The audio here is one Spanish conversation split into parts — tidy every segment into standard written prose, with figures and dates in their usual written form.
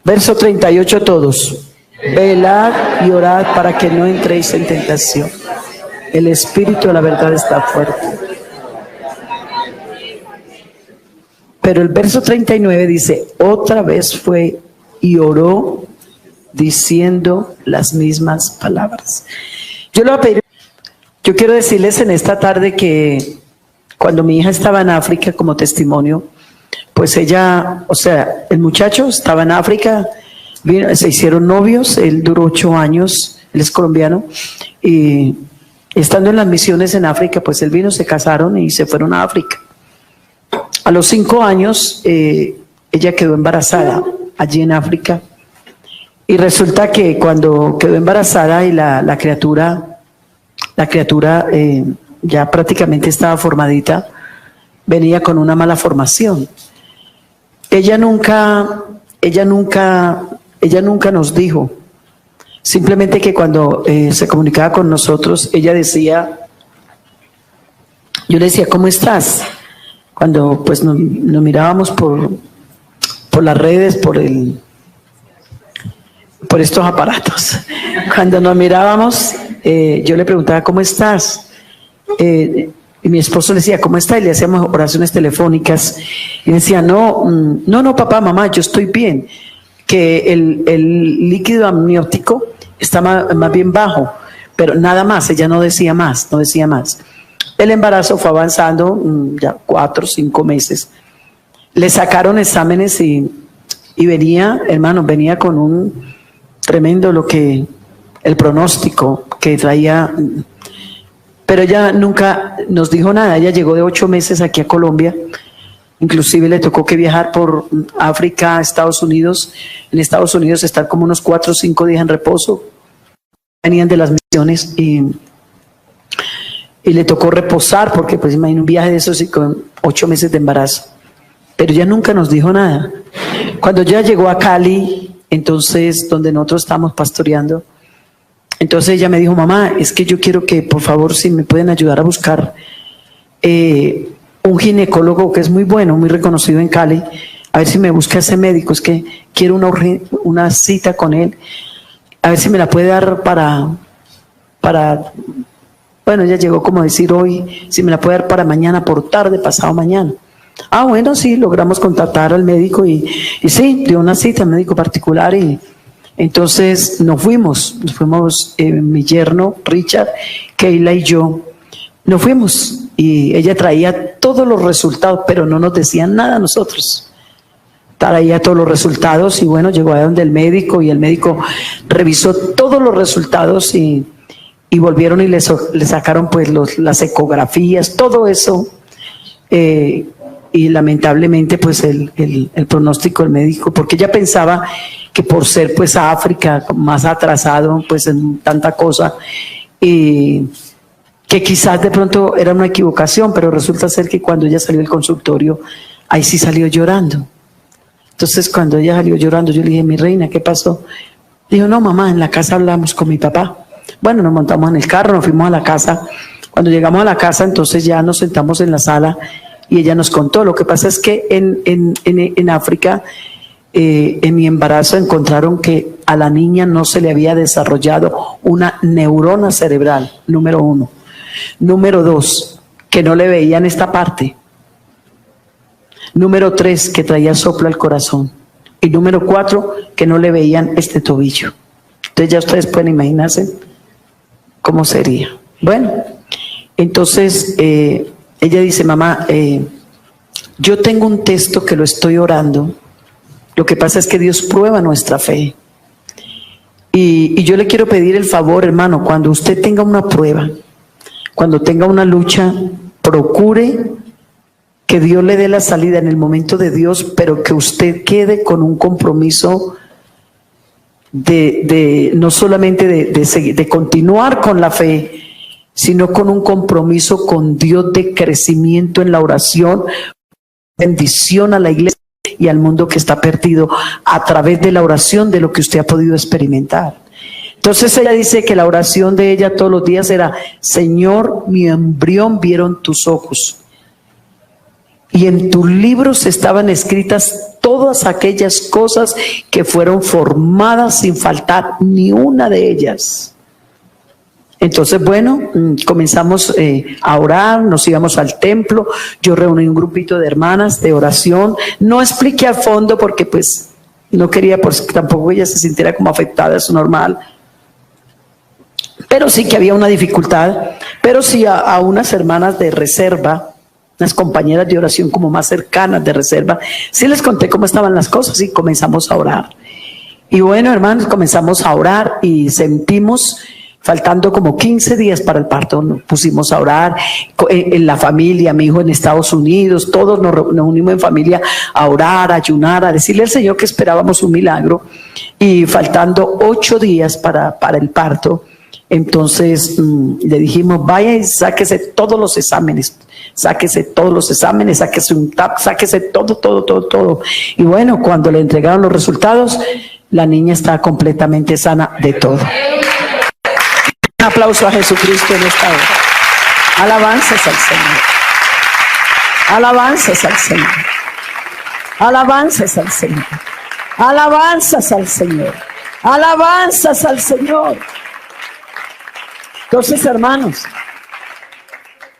Verso 38 todos. Velad y orad para que no entréis en tentación. El espíritu de la verdad está fuerte. Pero el verso 39 dice, otra vez fue y oró diciendo las mismas palabras. Yo quiero decirles en esta tarde que cuando mi hija estaba en África como testimonio, pues ella, o sea, el muchacho estaba en África, se hicieron novios, él duró 8 años, él es colombiano, y estando en las misiones en África, pues él vino, se casaron y se fueron a África. A los 5 años, ella quedó embarazada allí en África, y resulta que cuando quedó embarazada y la criatura ya prácticamente estaba formadita, venía con una mala formación. Ella nunca nos dijo, simplemente que cuando se comunicaba con nosotros, ella decía, yo le decía, ¿cómo estás? Cuando pues nos mirábamos por las redes, por estos aparatos. Cuando nos mirábamos, yo le preguntaba, ¿cómo estás? Y mi esposo le decía, ¿cómo está? Y le hacíamos oraciones telefónicas. Y decía, no, papá, mamá, yo estoy bien. Que el líquido amniótico está más bien bajo, pero nada más, ella no decía más. El embarazo fue avanzando, ya 4 o 5 meses. Le sacaron exámenes y venía, hermano, venía con un tremendo el pronóstico que traía. Pero ella nunca nos dijo nada. Ella llegó de 8 meses aquí a Colombia. Inclusive le tocó que viajar por África a Estados Unidos. En Estados Unidos estar como unos 4 o 5 días en reposo. Venían de las misiones y le tocó reposar porque pues imagínate un viaje de esos y con 8 meses de embarazo. Pero ella nunca nos dijo nada. Cuando ella llegó a Cali, entonces donde nosotros estamos pastoreando, entonces ella me dijo, mamá, es que yo quiero que por favor si me pueden ayudar a buscar un ginecólogo que es muy bueno, muy reconocido en Cali, a ver si me busca ese médico, es que quiero una cita con él, a ver si me la puede dar para, bueno, ella llegó como a decir hoy, si me la puede dar para mañana, por tarde, pasado mañana. Ah, bueno, sí, logramos contactar al médico y sí, dio una cita al médico particular y entonces nos fuimos mi yerno, Richard, Keila y yo, nos fuimos y ella traía todos los resultados, pero no nos decían nada a nosotros. Traía todos los resultados y bueno, llegó a donde el médico y el médico revisó todos los resultados y volvieron y le sacaron pues las ecografías, todo eso. Y lamentablemente pues el pronóstico del médico, porque ella pensaba que por ser pues a África más atrasado pues en tanta cosa, que quizás de pronto era una equivocación, pero resulta ser que cuando ella salió del consultorio, ahí sí salió llorando. Entonces cuando ella salió llorando, yo le dije, mi reina, ¿qué pasó? Dijo, no mamá, en la casa hablamos con mi papá. Bueno, nos montamos en el carro, nos fuimos a la casa. Cuando llegamos a la casa, entonces ya nos sentamos en la sala y ella nos contó. Lo que pasa es que en África, en mi embarazo, encontraron que a la niña no se le había desarrollado una neurona cerebral, número 1. Número 2, que no le veían esta parte. Número 3, que traía soplo al corazón. Y número 4, que no le veían este tobillo. Entonces ya ustedes pueden imaginarse cómo sería. Bueno, entonces ella dice, mamá, yo tengo un texto que lo estoy orando. Lo que pasa es que Dios prueba nuestra fe. Y yo le quiero pedir el favor, hermano, cuando usted tenga una prueba, cuando tenga una lucha, procure que Dios le dé la salida en el momento de Dios, pero que usted quede con un compromiso no solamente de continuar con la fe, sino con un compromiso con Dios de crecimiento en la oración, bendición a la iglesia y al mundo que está perdido a través de la oración de lo que usted ha podido experimentar. Entonces ella dice que la oración de ella todos los días era: Señor, mi embrión vieron tus ojos, y en tus libros estaban escritas todas aquellas cosas que fueron formadas sin faltar ni una de ellas. Entonces, bueno, comenzamos a orar, nos íbamos al templo, yo reuní un grupito de hermanas de oración, no expliqué a fondo porque pues no quería pues, que tampoco ella se sintiera como afectada, es normal, pero sí que había una dificultad, pero sí a unas hermanas de reserva, unas compañeras de oración como más cercanas de reserva, sí les conté cómo estaban las cosas y comenzamos a orar. Y bueno, hermanos, comenzamos a orar y sentimos, faltando como 15 días para el parto, nos pusimos a orar en la familia, mi hijo en Estados Unidos, todos nos unimos en familia a orar, a ayunar, a decirle al Señor que esperábamos un milagro. Y faltando 8 días para el parto, entonces le dijimos: vaya y sáquese todos los exámenes, sáquese un TAP, sáquese todo. Y bueno, cuando le entregaron los resultados, la niña está completamente sana de todo. Un aplauso a Jesucristo en esta hora. Alabanzas al Señor. Alabanzas al Señor. Alabanzas al Señor. Alabanzas al Señor. Alabanzas al Señor. Entonces, hermanos,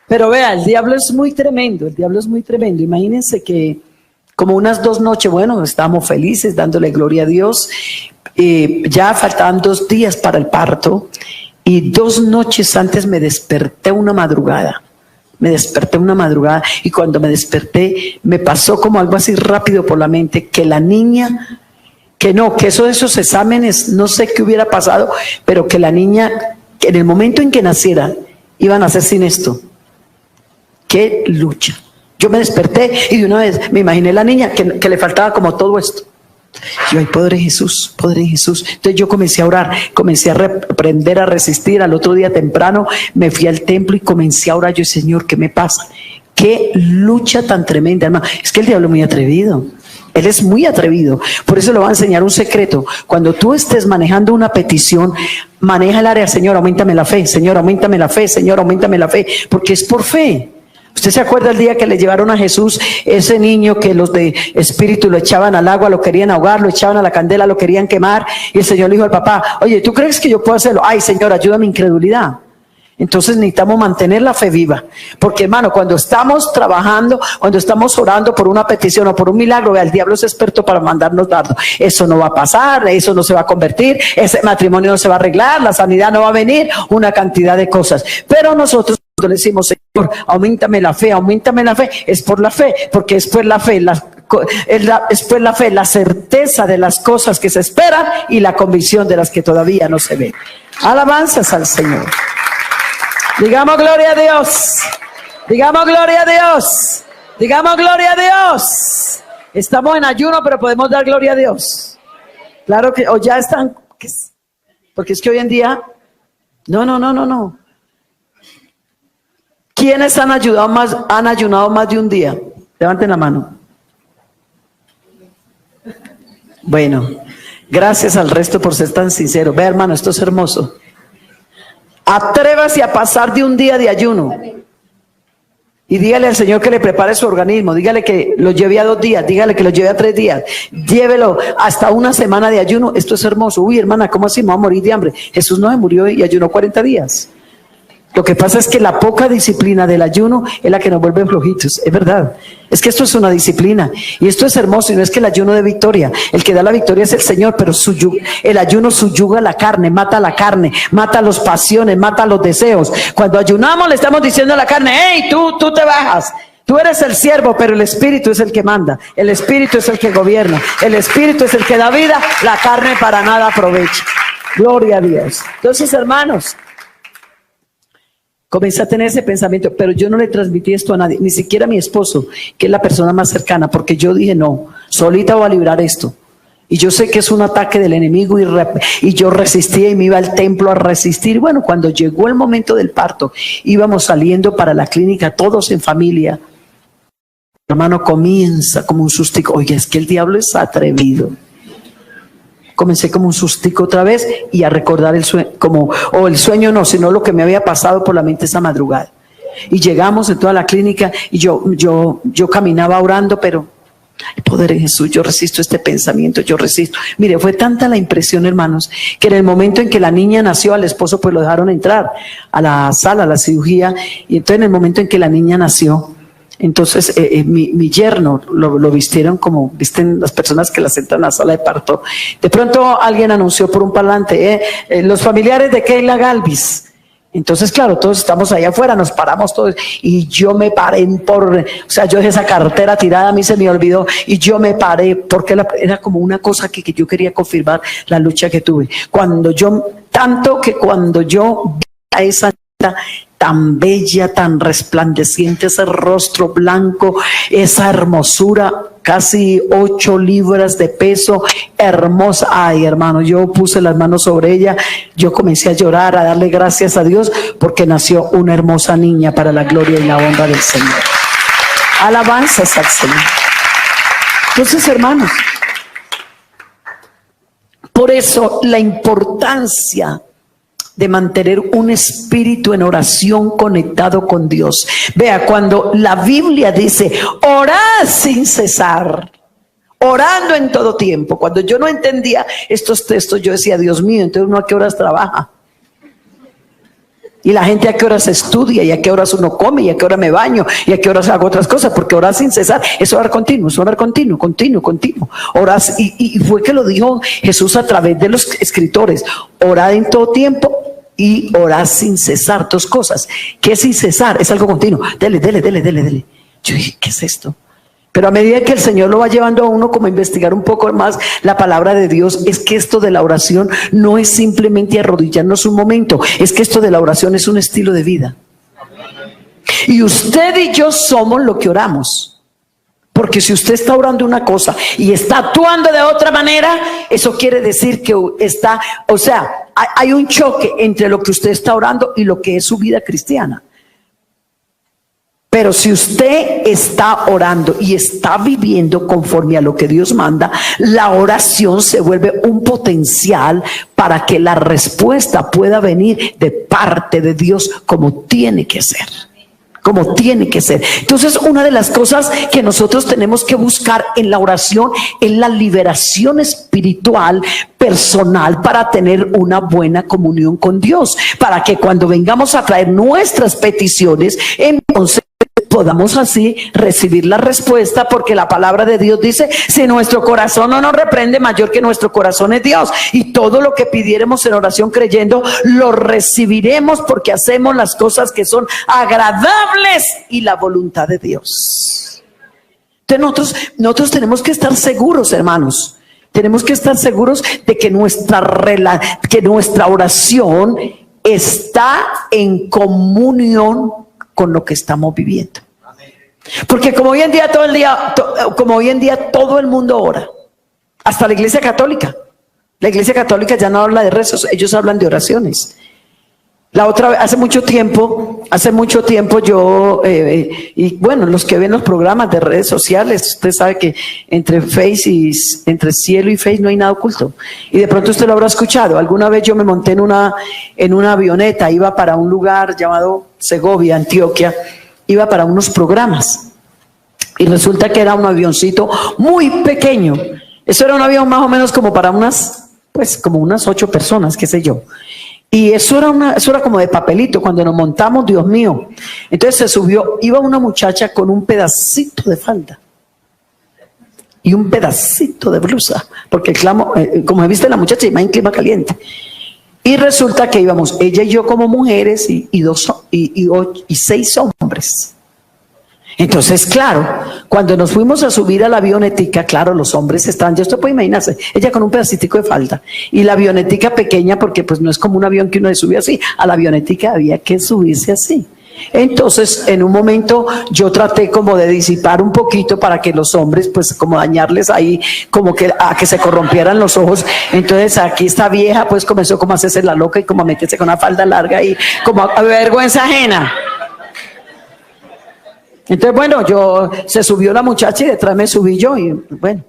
pero vea, el diablo es muy tremendo, Imagínense que como unas 2 noches, bueno, estábamos felices dándole gloria a Dios. Ya faltaban 2 días para el parto. Y 2 noches antes me desperté una madrugada, y cuando me desperté me pasó como algo así rápido por la mente, que la niña, que esos exámenes, no sé qué hubiera pasado, pero que la niña, en el momento en que naciera, iba a nacer sin esto. ¡Qué lucha! Yo me desperté y de una vez me imaginé la niña que le faltaba como todo esto. Yo, ay, Padre Jesús. Entonces yo comencé a orar, comencé a aprender a resistir. Al otro día temprano me fui al templo y comencé a orar. Yo, Señor, ¿qué me pasa? Qué lucha tan tremenda, hermano. Es que el diablo es muy atrevido. Él es muy atrevido. Por eso le voy a enseñar un secreto. Cuando tú estés manejando una petición, maneja el área: Señor, auméntame la fe, Señor, auméntame la fe, Señor, auméntame la fe, porque es por fe. ¿Usted se acuerda el día que le llevaron a Jesús ese niño que los de espíritu lo echaban al agua, lo querían ahogar, lo echaban a la candela, lo querían quemar? Y el Señor le dijo al papá: oye, ¿tú crees que yo puedo hacerlo? Ay, Señor, ayuda a mi incredulidad. Entonces necesitamos mantener la fe viva, porque hermano, cuando estamos trabajando, cuando estamos orando por una petición o por un milagro, el diablo es experto para mandarnos dardos. Eso no va a pasar, eso no se va a convertir, ese matrimonio no se va a arreglar, la sanidad no va a venir, una cantidad de cosas. Pero nosotros, cuando le decimos: Señor, auméntame la fe, es por la fe, porque es por la fe, la certeza de las cosas que se esperan y la convicción de las que todavía no se ven. Alabanzas al Señor. Digamos gloria a Dios. Digamos gloria a Dios. Digamos gloria a Dios. Estamos en ayuno, pero podemos dar gloria a Dios. Claro que, o ya están, porque es que hoy en día, no. ¿Quiénes han ayunado más de un día? Levanten la mano. Bueno, gracias al resto por ser tan sincero. Ve, hermano, esto es hermoso. Atrévase a pasar de un día de ayuno y dígale al Señor que le prepare su organismo, dígale que lo lleve a 2 días, dígale que lo lleve a 3 días, llévelo hasta una semana de ayuno. Esto es hermoso. Uy, hermana, ¿cómo así me voy a morir de hambre? Jesús no se murió y ayunó 40 días. Lo que pasa es que la poca disciplina del ayuno es la que nos vuelve flojitos, es verdad. Es que esto es una disciplina y esto es hermoso, y no es que el ayuno de victoria. El que da la victoria es el Señor, pero el ayuno subyuga la carne, mata las pasiones, mata los deseos. Cuando ayunamos le estamos diciendo a la carne: hey, tú te bajas. Tú eres el siervo, pero el Espíritu es el que manda, el Espíritu es el que gobierna, el Espíritu es el que da vida, la carne para nada aprovecha. Gloria a Dios. Entonces, hermanos, comencé a tener ese pensamiento, pero yo no le transmití esto a nadie, ni siquiera a mi esposo, que es la persona más cercana, porque yo dije: no, solita voy a librar esto. Y yo sé que es un ataque del enemigo, y yo resistía y me iba al templo a resistir. Bueno, cuando llegó el momento del parto, íbamos saliendo para la clínica, todos en familia. Hermano, comienza como un sustico: oye, es que el diablo es atrevido. comencé como un sustico otra vez y a recordar el sueño, o el sueño no, sino lo que me había pasado por la mente esa madrugada. Y llegamos en toda la clínica y yo caminaba orando, pero el poder en Jesús, yo resisto este pensamiento, yo resisto. Mire, fue tanta la impresión, hermanos, que en el momento en que la niña nació, al esposo pues lo dejaron entrar a la sala, a la cirugía, y entonces en el momento en que la niña nació, entonces mi yerno lo vistieron como visten las personas que las entran a la sala de parto. De pronto alguien anunció por un parlante, los familiares de Keila Galvis. Entonces, claro, todos estamos allá afuera, nos paramos todos y yo me paré yo dejé esa cartera tirada, a mí se me olvidó y yo me paré porque era como una cosa que yo quería confirmar la lucha que tuve. Tanto que cuando yo vi a esa niña tan bella, tan resplandeciente, ese rostro blanco, esa hermosura, casi 8 libras de peso, hermosa. Ay, hermano, yo puse las manos sobre ella, yo comencé a llorar, a darle gracias a Dios, porque nació una hermosa niña para la gloria y la honra del Señor. Alabanzas al Señor. Entonces, hermanos, por eso la importancia de mantener un espíritu en oración conectado con Dios. Vea, cuando la Biblia dice, orad sin cesar, orando en todo tiempo. Cuando yo no entendía estos textos, yo decía, Dios mío, entonces uno a qué horas trabaja. Y la gente a qué horas estudia, y a qué horas uno come, y a qué hora me baño, y a qué horas hago otras cosas, porque orar sin cesar es orar continuo, continuo. Orar, y fue que lo dijo Jesús a través de los escritores, orad en todo tiempo y orad sin cesar, 2 cosas. ¿Qué es sin cesar? Es algo continuo, dele. Yo dije, ¿qué es esto? Pero a medida que el Señor lo va llevando a uno como a investigar un poco más la palabra de Dios, es que esto de la oración no es simplemente arrodillarnos un momento, es que esto de la oración es un estilo de vida. Y usted y yo somos lo que oramos. Porque si usted está orando una cosa y está actuando de otra manera, eso quiere decir que hay un choque entre lo que usted está orando y lo que es su vida cristiana. Pero si usted está orando y está viviendo conforme a lo que Dios manda, la oración se vuelve un potencial para que la respuesta pueda venir de parte de Dios como tiene que ser. Como tiene que ser. Entonces, una de las cosas que nosotros tenemos que buscar en la oración es la liberación espiritual personal para tener una buena comunión con Dios, para que cuando vengamos a traer nuestras peticiones, entonces podamos así recibir la respuesta, porque la palabra de Dios dice, si nuestro corazón no nos reprende, mayor que nuestro corazón es Dios, y todo lo que pidiéramos en oración creyendo, lo recibiremos, porque hacemos las cosas que son agradables y la voluntad de Dios. Entonces nosotros tenemos que estar seguros, hermanos, tenemos que estar seguros de que nuestra oración está en comunión con lo que estamos viviendo. Porque como hoy en día todo el mundo ora, hasta la Iglesia Católica. La Iglesia Católica ya no habla de rezos, ellos hablan de oraciones. La otra vez, hace mucho tiempo yo, y bueno, los que ven los programas de redes sociales, usted sabe que entre cielo y Face no hay nada oculto. Y de pronto usted lo habrá escuchado. Alguna vez yo me monté en una avioneta, iba para un lugar llamado Segovia, Antioquia, iba para unos programas. Y resulta que era un avioncito muy pequeño. Eso era un avión más o menos como para unas 8 personas, qué sé yo. Y eso era como de papelito. Cuando nos montamos, Dios mío. Entonces iba una muchacha con un pedacito de falda y un pedacito de blusa, porque como viste la muchacha, iba en clima caliente. Y resulta que íbamos ella y yo como mujeres y 6 hombres. Entonces, claro, cuando nos fuimos a subir a la avionetica, claro, los hombres estaban, ya usted puede imaginarse, ella con un pedacito de falda y la avionetica pequeña, porque pues no es como un avión que uno se sube así, a la avionetica había que subirse así. Entonces, en un momento yo traté como de disipar un poquito para que los hombres, pues como dañarles ahí, como que a que se corrompieran los ojos. Entonces aquí esta vieja pues comenzó como a hacerse la loca y como a meterse con una falda larga y como a vergüenza ajena. Entonces, bueno, se subió la muchacha y detrás me subí yo y bueno,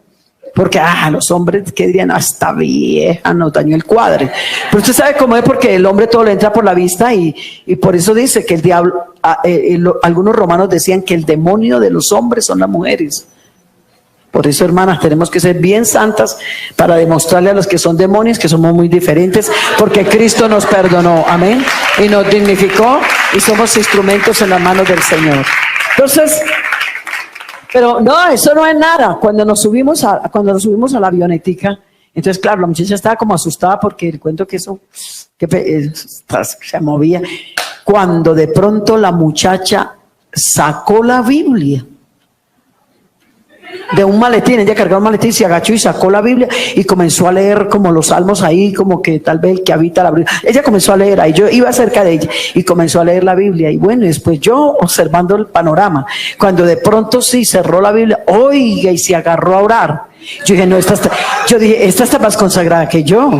Porque, los hombres que dirían, esta vieja nos dañó el cuadre. Pero usted sabe cómo es, porque el hombre todo le entra por la vista y por eso dice que el diablo, algunos romanos decían que el demonio de los hombres son las mujeres. Por eso, hermanas, tenemos que ser bien santas para demostrarle a los que son demonios que somos muy diferentes, porque Cristo nos perdonó, amén, y nos dignificó y somos instrumentos en las manos del Señor. Entonces, pero no, eso no es nada. Cuando nos subimos a la avionetica, entonces claro, la muchacha estaba como asustada porque el cuento que eso se movía. Cuando de pronto la muchacha sacó la Biblia de un maletín, ella cargaba un maletín, se agachó y sacó la Biblia y comenzó a leer como los salmos ahí, como que tal vez el que habita la Biblia. Ella comenzó a leer ahí, yo iba cerca de ella y comenzó a leer la Biblia. Y bueno, después yo observando el panorama, cuando de pronto sí cerró la Biblia, oiga, y se agarró a orar. Yo dije, no, esta está más consagrada que yo.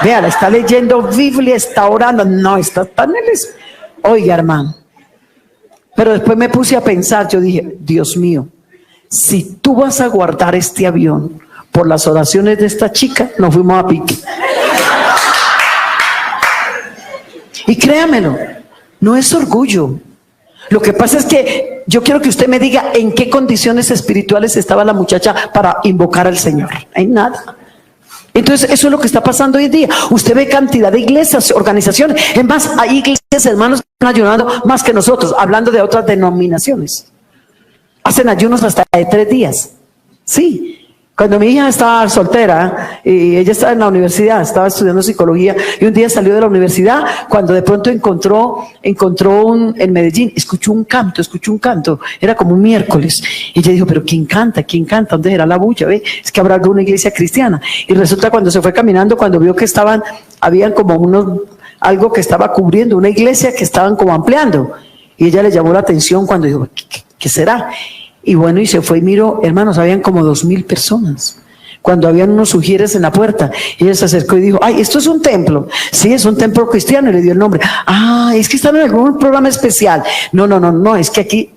Vea, la está leyendo Biblia, está orando. No, está tan oiga, hermano. Pero después me puse a pensar, yo dije, Dios mío, si tú vas a guardar este avión por las oraciones de esta chica, nos fuimos a pique. Y créamelo, no es orgullo. Lo que pasa es que yo quiero que usted me diga en qué condiciones espirituales estaba la muchacha para invocar al Señor. En nada. Entonces eso es lo que está pasando hoy en día. Usted ve cantidad de iglesias, organizaciones. Es más, hay iglesias, hermanos, que están ayunando más que nosotros, hablando de otras denominaciones. Hacen ayunos hasta de 3 días. Sí. Cuando mi hija estaba soltera y ella estaba en la universidad, estaba estudiando psicología, y un día salió de la universidad cuando de pronto encontró en Medellín, escuchó un canto, era como un miércoles, y ella dijo, pero ¿quién canta? ¿Dónde era la bulla? ¿Ve? Es que habrá alguna iglesia cristiana. Y resulta cuando se fue caminando, cuando vio que habían como algo que estaba cubriendo, una iglesia que estaban como ampliando, y ella le llamó la atención cuando dijo, ¿qué será? Y bueno, y se fue y miró, hermanos, habían como 2,000 personas. Cuando habían unos ujieres en la puerta, ella se acercó y dijo, ay, esto es un templo. Sí, es un templo cristiano, y le dio el nombre. Es que están en algún programa especial. No, es que aquí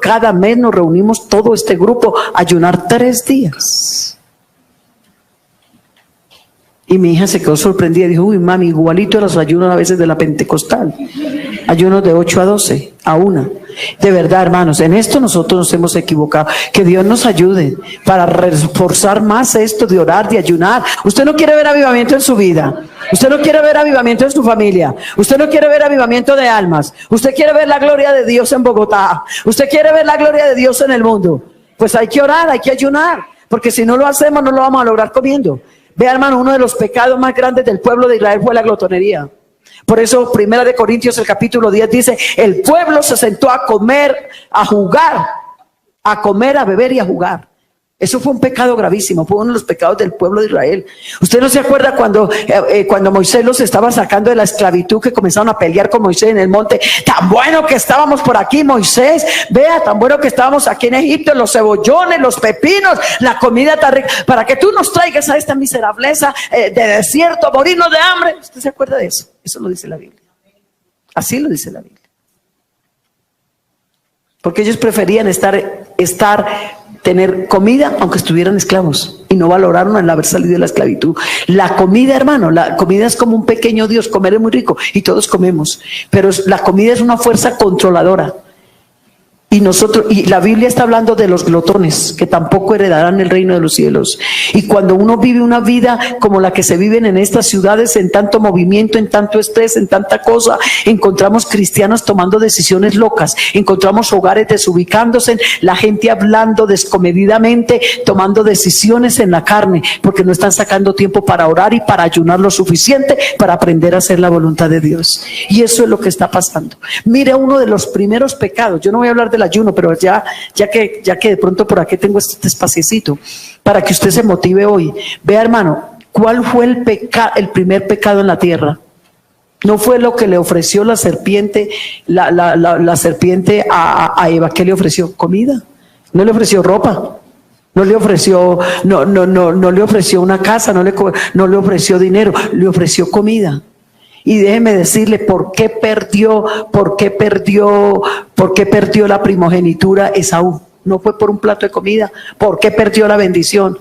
cada mes nos reunimos todo este grupo a ayunar 3 días. Y mi hija se quedó sorprendida y dijo, uy, mami, igualito a los ayunos a veces de la Pentecostal. Ayunos de 8 a 12, a 1. De verdad, hermanos, en esto nosotros nos hemos equivocado. Que Dios nos ayude para reforzar más esto de orar, de ayunar. Usted no quiere ver avivamiento en su vida. Usted no quiere ver avivamiento en su familia. Usted no quiere ver avivamiento de almas. Usted quiere ver la gloria de Dios en Bogotá. Usted quiere ver la gloria de Dios en el mundo. Pues hay que orar, hay que ayunar. Porque si no lo hacemos, no lo vamos a lograr comiendo. Vea, hermano, uno de los pecados más grandes del pueblo de Israel fue la glotonería. Por eso, 1 Corintios, el capítulo 10 dice, el pueblo se sentó a comer, a jugar, a beber y a jugar. Eso fue un pecado gravísimo, fue uno de los pecados del pueblo de Israel. ¿Usted no se acuerda cuando Moisés los estaba sacando de la esclavitud, que comenzaron a pelear con Moisés en el monte? Tan bueno que estábamos por aquí, Moisés, vea, tan bueno que estábamos aquí en Egipto, los cebollones, los pepinos, la comida tan rica, para que tú nos traigas a esta miserableza de desierto, morirnos de hambre. ¿Usted se acuerda de eso? Eso lo dice la Biblia. Así lo dice la Biblia. Porque ellos preferían tener comida aunque estuvieran esclavos, y no valoraron el haber salido de la esclavitud. La comida, hermano, la comida es como un pequeño Dios. Comer es muy rico y todos comemos, pero la comida es una fuerza controladora. Y la Biblia está hablando de los glotones, que tampoco heredarán el reino de los cielos. Y cuando uno vive una vida como la que se viven en estas ciudades, en tanto movimiento, en tanto estrés, en tanta cosa, encontramos cristianos tomando decisiones locas, encontramos hogares desubicándose, la gente hablando descomedidamente, tomando decisiones en la carne, porque no están sacando tiempo para orar y para ayunar lo suficiente para aprender a hacer la voluntad de Dios. Y eso es lo que está pasando. Mire, uno de los primeros pecados, yo no voy a hablar del ayuno, pero ya que de pronto por aquí tengo este espaciecito para que usted se motive hoy. Vea, hermano, ¿cuál fue el primer pecado en la tierra? No fue lo que le ofreció la serpiente, la serpiente a Eva. ¿Qué le ofreció? Comida. No le ofreció ropa. No le ofreció, no le ofreció una casa, no le ofreció dinero, le ofreció comida. Y déjeme decirle por qué perdió la primogenitura Esaú. No fue por un plato de comida. ¿Por qué perdió la bendición?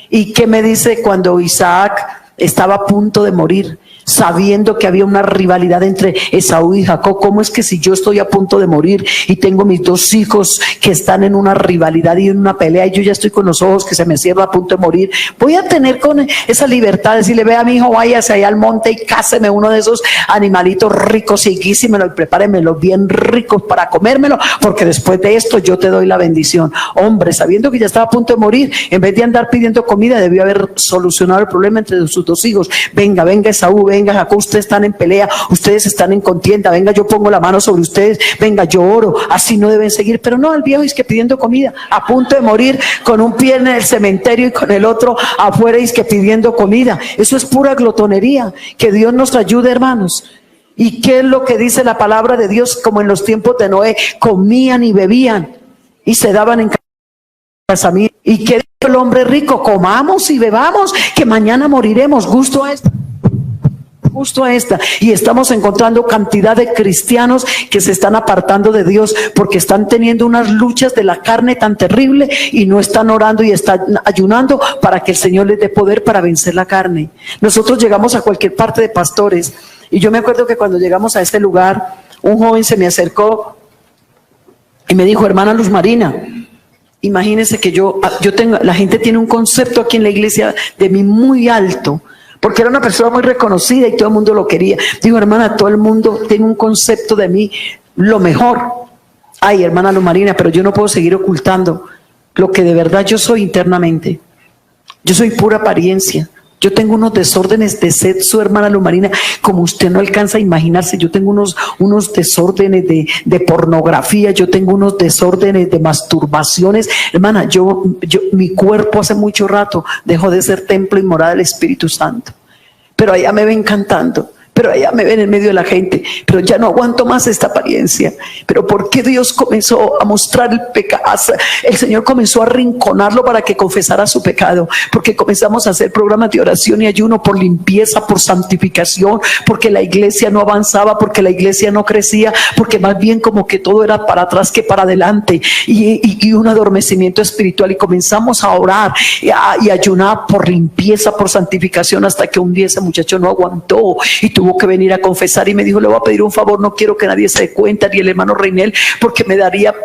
¿Y qué me dice cuando Isaac estaba a punto de morir, sabiendo que había una rivalidad entre Esaú y Jacob? ¿Cómo es que si yo estoy a punto de morir y tengo mis dos hijos que están en una rivalidad y en una pelea y yo ya estoy con los ojos que se me cierran a punto de morir, voy a tener con esa libertad de decirle, vea mi hijo, váyase allá al monte y cáseme uno de esos animalitos ricos y guísimelo y prepáremelo bien ricos para comérmelo, porque después de esto yo te doy la bendición? Hombre, sabiendo que ya estaba a punto de morir, en vez de andar pidiendo comida, debió haber solucionado el problema entre sus dos hijos. Venga Esaú, venga Jacob, ustedes están en pelea, ustedes están en contienda, venga, yo pongo la mano sobre ustedes, venga, yo oro, así no deben seguir. Pero no, el viejo es que pidiendo comida, a punto de morir, con un pie en el cementerio y con el otro afuera, es que pidiendo comida. Eso es pura glotonería. Que Dios nos ayude, hermanos. ¿Y qué es lo que dice la palabra de Dios? Como en los tiempos de Noé, comían y bebían y se daban en casamiento. ¿Y qué dijo el hombre rico? Comamos y bebamos, que mañana moriremos. Justo a esta. Y estamos encontrando cantidad de cristianos que se están apartando de Dios porque están teniendo unas luchas de la carne tan terrible y no están orando y están ayunando para que el Señor les dé poder para vencer la carne. Nosotros llegamos a cualquier parte de pastores y yo me acuerdo que cuando llegamos a este lugar, un joven se me acercó y me dijo, hermana Luz Marina, imagínese que yo tengo, la gente tiene un concepto aquí en la iglesia de mí muy alto, porque era una persona muy reconocida y todo el mundo lo quería. Digo, hermana, todo el mundo tiene un concepto de mí lo mejor. Ay, hermana Luz Marina, pero yo no puedo seguir ocultando lo que de verdad yo soy internamente. Yo soy pura apariencia. Yo tengo unos desórdenes de sexo, hermana Luz Marina, como usted no alcanza a imaginarse. Yo tengo unos desórdenes de pornografía, yo tengo unos desórdenes de masturbaciones. Hermana, mi cuerpo hace mucho rato dejó de ser templo y morada del Espíritu Santo. Pero allá me ven cantando, pero allá me ven en medio de la gente, pero ya no aguanto más esta apariencia. Pero ¿por qué Dios comenzó a mostrar el pecado? El Señor comenzó a arrinconarlo para que confesara su pecado, porque comenzamos a hacer programas de oración y ayuno por limpieza, por santificación, porque la iglesia no avanzaba, porque la iglesia no crecía, porque más bien como que todo era para atrás que para adelante, y un adormecimiento espiritual. Y comenzamos a orar y ayunar por limpieza, por santificación, hasta que un día ese muchacho no aguantó y tuvo que venir a confesar y me dijo, le voy a pedir un favor, no quiero que nadie se dé cuenta, ni el hermano Reinel, porque me daría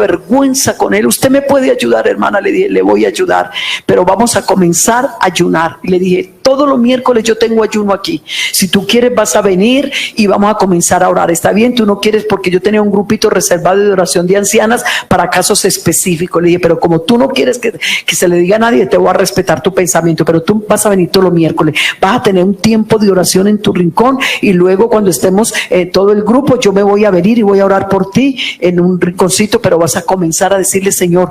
vergüenza con él. Usted me puede ayudar, hermana. Le dije, le voy a ayudar, pero vamos a comenzar a ayunar. Y le dije, todos los miércoles yo tengo ayuno aquí, si tú quieres vas a venir y vamos a comenzar a orar. Está bien, tú no quieres, porque yo tenía un grupito reservado de oración de ancianas para casos específicos. Le dije, pero como tú no quieres que se le diga a nadie, te voy a respetar tu pensamiento, pero tú vas a venir todos los miércoles, vas a tener un tiempo de oración en tu rincón, y luego cuando estemos todo el grupo, yo me voy a venir y voy a orar por ti en un rinconcito, pero vas a comenzar a decirle, Señor,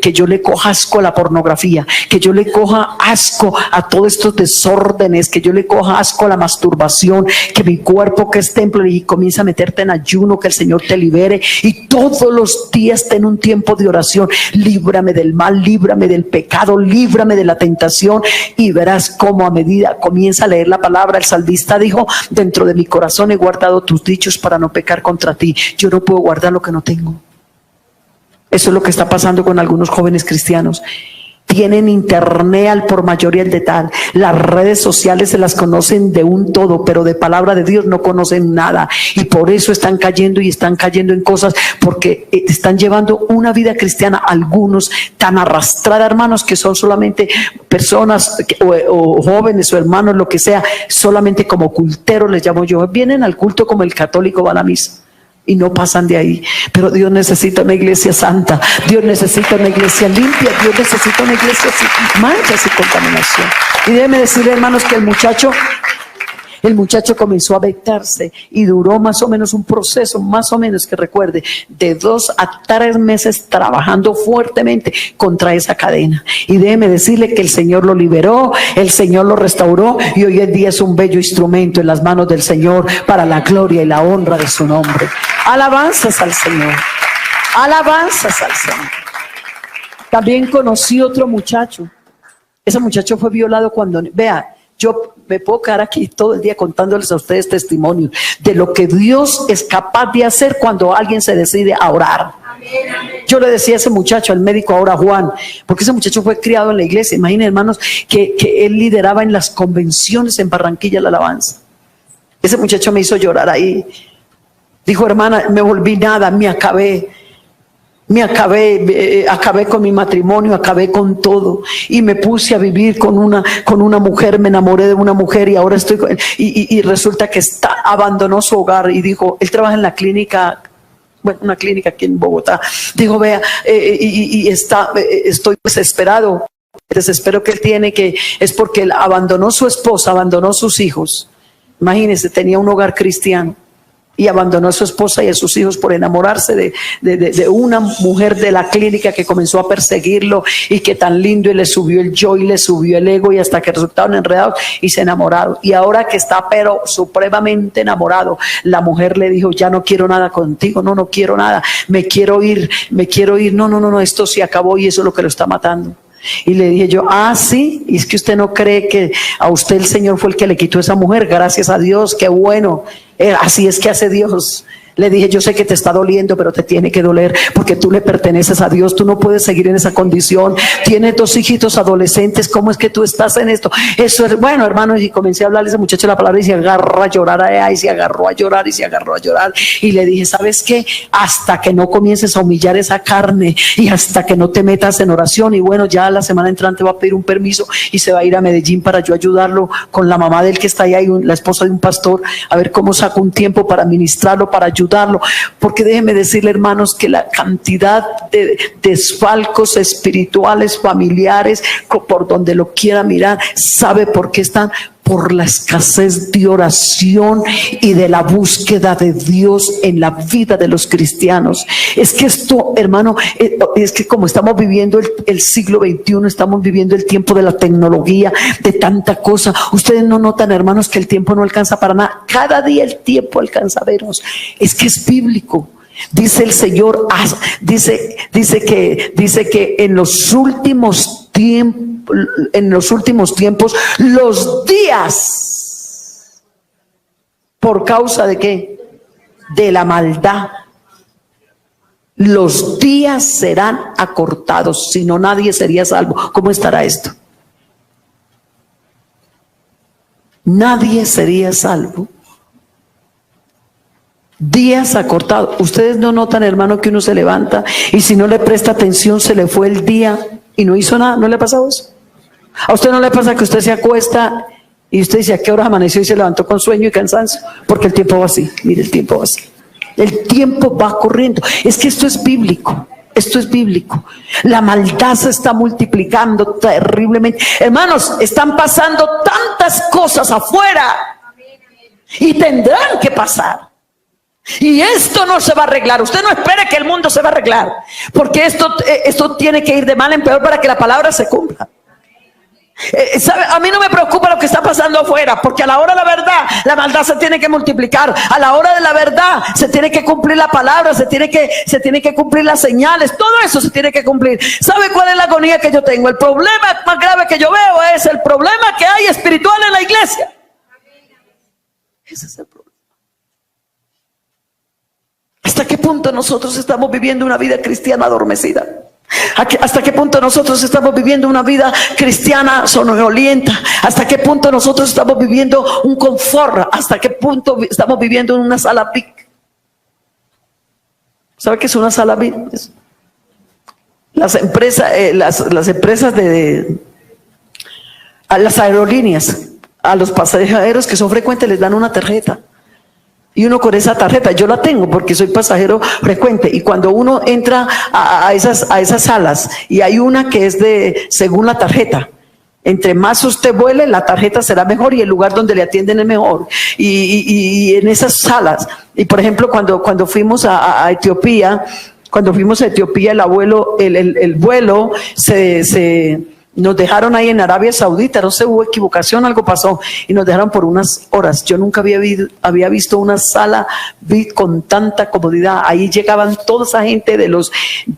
que yo le coja asco a la pornografía, que yo le coja asco a todo esto desórdenes, que yo le coja asco a la masturbación, que mi cuerpo que es templo, y comienza a meterte en ayuno, que el Señor te libere, y todos los días ten un tiempo de oración. Líbrame del mal, líbrame del pecado, líbrame de la tentación, y verás cómo a medida comienza a leer la palabra. El salmista dijo, dentro de mi corazón he guardado tus dichos para no pecar contra ti. Yo no puedo guardar lo que no tengo. Eso es lo que está pasando con algunos jóvenes cristianos. Tienen internet al por mayor y al de tal. Las redes sociales se las conocen de un todo, pero de palabra de Dios no conocen nada. Y por eso están cayendo en cosas, porque están llevando una vida cristiana, algunos tan arrastrada, hermanos, que son solamente personas o jóvenes o hermanos, lo que sea, solamente como culteros les llamo yo. Vienen al culto como el católico va a la misa y no pasan de ahí. Pero Dios necesita una iglesia santa, Dios necesita una iglesia limpia, Dios necesita una iglesia sin manchas y contaminación. Y déjeme decirle, hermanos, que el muchacho comenzó a vetarse y duró más o menos un proceso, más o menos que recuerde, de 2 a 3 meses trabajando fuertemente contra esa cadena. Y déjeme decirle que el Señor lo liberó, el Señor lo restauró, y hoy en día es un bello instrumento en las manos del Señor para la gloria y la honra de su nombre. Alabanzas al Señor, alabanzas al Señor. También conocí otro muchacho. Ese muchacho fue violado cuando, vea, yo me puedo quedar aquí todo el día contándoles a ustedes testimonios de lo que Dios es capaz de hacer cuando alguien se decide a orar. Amén, amén. yo le decía a ese muchacho, al médico ahora Juan, porque ese muchacho fue criado en la iglesia. Imaginen, hermanos, que él lideraba en las convenciones en Barranquilla la alabanza. Ese muchacho me hizo llorar ahí. Dijo, hermana, me volví nada, acabé con mi matrimonio, acabé con todo y me puse a vivir con una mujer, me enamoré de una mujer y ahora estoy y resulta que abandonó su hogar y dijo, él trabaja en la clínica, bueno, una clínica aquí en Bogotá. Dijo, vea, estoy desesperado. El desespero que él tiene es porque él abandonó su esposa, abandonó sus hijos. Imagínense, tenía un hogar cristiano y abandonó a su esposa y a sus hijos por enamorarse de una mujer de la clínica que comenzó a perseguirlo y que tan lindo, y le subió el yo y le subió el ego y hasta que resultaron enredados y se enamoraron. Y ahora que está pero supremamente enamorado, la mujer le dijo, ya no quiero nada contigo, no quiero nada, me quiero ir, no, esto se acabó y eso es lo que lo está matando. Y le dije yo, sí, y es que usted no cree que a usted el Señor fue el que le quitó a esa mujer. Gracias a Dios, qué bueno, así es que hace Dios. Le dije, yo sé que te está doliendo, pero te tiene que doler porque tú le perteneces a Dios. Tú no puedes seguir en esa condición. Tienes 2 hijitos adolescentes. ¿Cómo es que tú estás en esto? Eso es bueno, hermano. Y comencé a hablarle a ese muchacho la palabra y se agarró a llorar. Y se agarró a llorar y se agarró a llorar. Y le dije, ¿sabes qué? Hasta que no comiences a humillar esa carne y hasta que no te metas en oración. Y bueno, ya la semana entrante va a pedir un permiso y se va a ir a Medellín para yo ayudarlo con la mamá del que está allá y la esposa de un pastor, a ver cómo saco un tiempo para ministrarlo, para ayudarlo. Porque déjenme decirle, hermanos, que la cantidad de desfalcos espirituales, familiares, por donde lo quiera mirar, ¿sabe por qué están? Por la escasez de oración y de la búsqueda de Dios en la vida de los cristianos. Es que esto, hermano, es que como estamos viviendo el siglo XXI, estamos viviendo el tiempo de la tecnología, de tanta cosa. Ustedes no notan, hermanos, que el tiempo no alcanza para nada. Cada día el tiempo alcanza a vernos. Es que es bíblico. Dice el Señor, dice que en los últimos tiempos, los días, ¿por causa de qué? De la maldad. Los días serán acortados, si no nadie sería salvo. ¿Cómo estará esto? Nadie sería salvo. Días acortados. Ustedes no notan, hermano, que uno se levanta y si no le presta atención se le fue el día y no hizo nada. ¿No le ha pasado eso? ¿A usted no le pasa que usted se acuesta y usted dice a qué hora amaneció y se levantó con sueño y cansancio? Porque el tiempo va así. Mire, el tiempo va así. El tiempo va corriendo. Es que esto es bíblico. Esto es bíblico. La maldad se está multiplicando terriblemente. Hermanos, están pasando tantas cosas afuera y tendrán que pasar. Y esto no se va a arreglar. Usted no espere que el mundo se va a arreglar, porque esto tiene que ir de mal en peor para que la palabra se cumpla. ¿Sabe? A mí no me preocupa lo que está pasando afuera, porque a la hora de la verdad la maldad se tiene que multiplicar. A la hora de la verdad se tiene que cumplir la palabra, se tiene que cumplir las señales. Todo eso se tiene que cumplir. ¿Sabe cuál es la agonía que yo tengo? El problema más grave que yo veo es el problema que hay espiritual en la iglesia. Ese es el problema. ¿Hasta qué punto nosotros estamos viviendo una vida cristiana adormecida? ¿Hasta qué punto nosotros estamos viviendo una vida cristiana somnolienta? ¿Hasta qué punto nosotros estamos viviendo un confort? ¿Hasta qué punto estamos viviendo en una sala VIP? ¿Sabe qué es una sala VIP? Las empresas a las aerolíneas, a los pasajeros que son frecuentes les dan una tarjeta. Y uno con esa tarjeta, yo la tengo porque soy pasajero frecuente, y cuando uno entra a esas salas y hay una que es según la tarjeta, entre más usted vuele, la tarjeta será mejor y el lugar donde le atienden es mejor. Y en esas salas, y por ejemplo cuando fuimos a Etiopía, el vuelo nos dejaron ahí en Arabia Saudita, no sé, hubo equivocación, algo pasó, y nos dejaron por unas horas. Yo nunca había visto una sala VIP con tanta comodidad. Ahí llegaban toda esa gente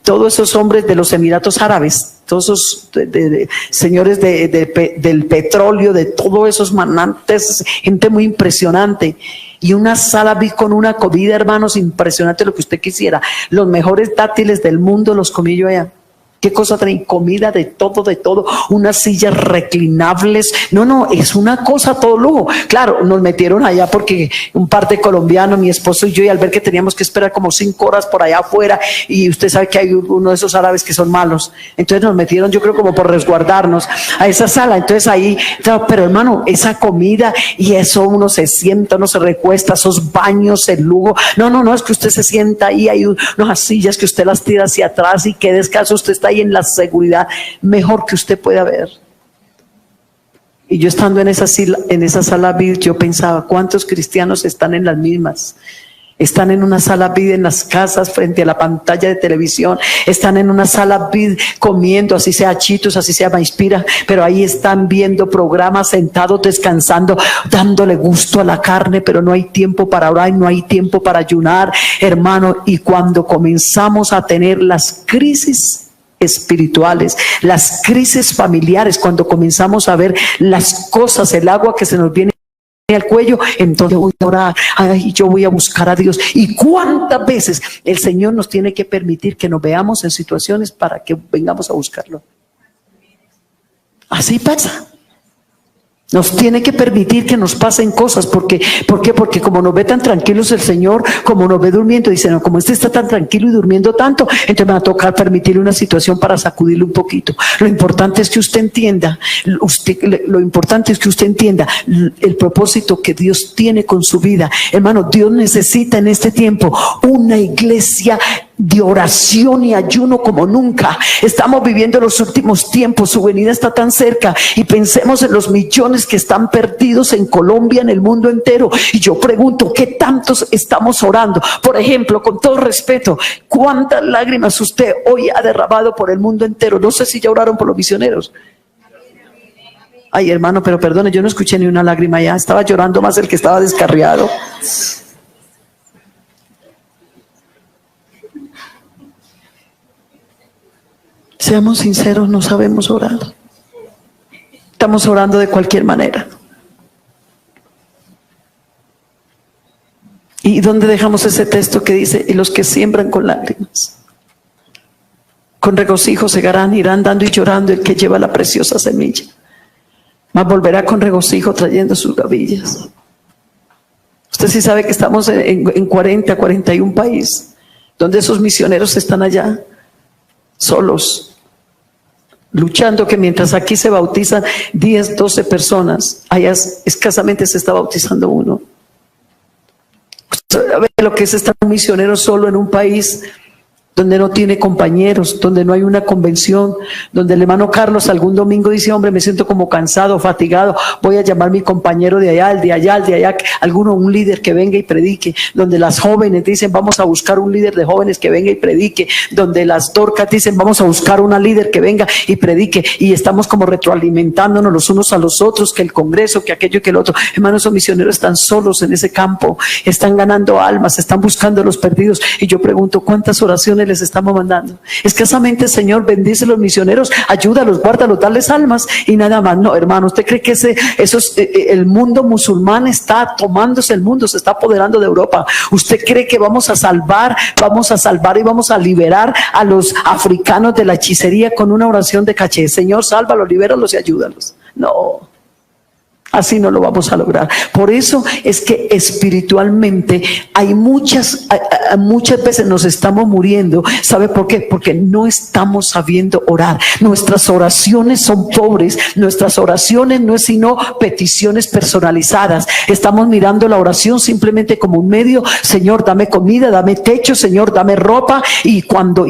todos esos hombres de los Emiratos Árabes, todos esos señores del petróleo, de todos esos manantes, gente muy impresionante. y una sala vi con una comida, hermanos, impresionante, lo que usted quisiera. Los mejores dátiles del mundo los comí yo allá. ¿Qué cosa traen? Comida de todo, unas sillas reclinables. No, es una cosa todo lujo. Claro, nos metieron allá porque un par de colombianos, mi esposo y yo, y al ver que teníamos que esperar como 5 horas por allá afuera, y usted sabe que hay uno de esos árabes que son malos, entonces nos metieron, yo creo, como por resguardarnos a esa sala. Entonces ahí, pero hermano, esa comida y eso, uno se sienta, uno se recuesta, esos baños, el lujo. No, es que usted se sienta ahí, hay unas sillas que usted las tira hacia atrás y qué descanso, usted está ahí en la seguridad mejor que usted pueda ver. Y yo estando en esa sala vid, yo pensaba, ¿cuántos cristianos están en las mismas? Están en una sala vid en las casas frente a la pantalla de televisión, están en una sala vid comiendo, así sea Chitos, así sea Maispira, pero ahí están viendo programas, sentados, descansando, dándole gusto a la carne, pero no hay tiempo para orar, no hay tiempo para ayunar, hermano. Y cuando comenzamos a tener las crisis espirituales, las crisis familiares, cuando comenzamos a ver las cosas, el agua que se nos viene al cuello, entonces voy a orar, yo voy a buscar a Dios. Y cuántas veces el Señor nos tiene que permitir que nos veamos en situaciones para que vengamos a buscarlo. Así pasa. Nos tiene que permitir que nos pasen cosas. ¿Por qué? Porque como nos ve tan tranquilos el Señor, como nos ve durmiendo, dice, no, como este está tan tranquilo y durmiendo tanto, entonces me va a tocar permitirle una situación para sacudirle un poquito. Lo importante es que usted entienda, el propósito que Dios tiene con su vida. Hermano, Dios necesita en este tiempo una iglesia de oración y ayuno como nunca. Estamos viviendo los últimos tiempos, su venida está tan cerca, y pensemos en los millones que están perdidos en Colombia, en el mundo entero. Y yo pregunto, ¿qué tantos estamos orando? Por ejemplo, con todo respeto, ¿cuántas lágrimas usted hoy ha derramado por el mundo entero? No sé si ya oraron por los misioneros. Ay, hermano, pero perdone, yo no escuché ni una lágrima ya, estaba llorando más el que estaba descarriado. Seamos sinceros, no sabemos orar. Estamos orando de cualquier manera. ¿Y dónde dejamos ese texto que dice, y los que siembran con lágrimas, con regocijo segarán, irán dando y llorando el que lleva la preciosa semilla, mas volverá con regocijo trayendo sus gavillas? Usted sí sabe que estamos en 41 países, donde esos misioneros están allá, solos, luchando, que mientras aquí se bautizan 10, 12 personas, allá escasamente se está bautizando uno. Usted sabe lo que es estar un misionero solo en un país donde no tiene compañeros, donde no hay una convención, donde el hermano Carlos algún domingo dice, hombre, me siento como cansado, fatigado, voy a llamar a mi compañero de allá, el de allá, el de allá, un líder que venga y predique, donde las jóvenes dicen, vamos a buscar un líder de jóvenes que venga y predique, donde las dorcas dicen, vamos a buscar una líder que venga y predique, y estamos como retroalimentándonos los unos a los otros, que el Congreso, que aquello, que el otro. Hermanos, esos misioneros están solos en ese campo, están ganando almas, están buscando a los perdidos, y yo pregunto, ¿cuántas oraciones les estamos mandando? Escasamente, Señor, bendice a los misioneros, ayúdalos, guárdalos, darles almas y nada más. No, hermano, ¿usted cree que el mundo musulmán está tomándose el mundo, se está apoderando de Europa? ¿Usted cree que vamos a salvar y vamos a liberar a los africanos de la hechicería con una oración de caché? Señor, sálvalos, libéralos y ayúdalos. No. Así no lo vamos a lograr. Por eso es que espiritualmente hay muchas veces nos estamos muriendo. ¿Sabe por qué? Porque no estamos sabiendo orar. Nuestras oraciones son pobres. Nuestras oraciones no es sino peticiones personalizadas. Estamos mirando la oración simplemente como un medio. Señor, dame comida, dame techo, Señor, dame ropa. Y cuando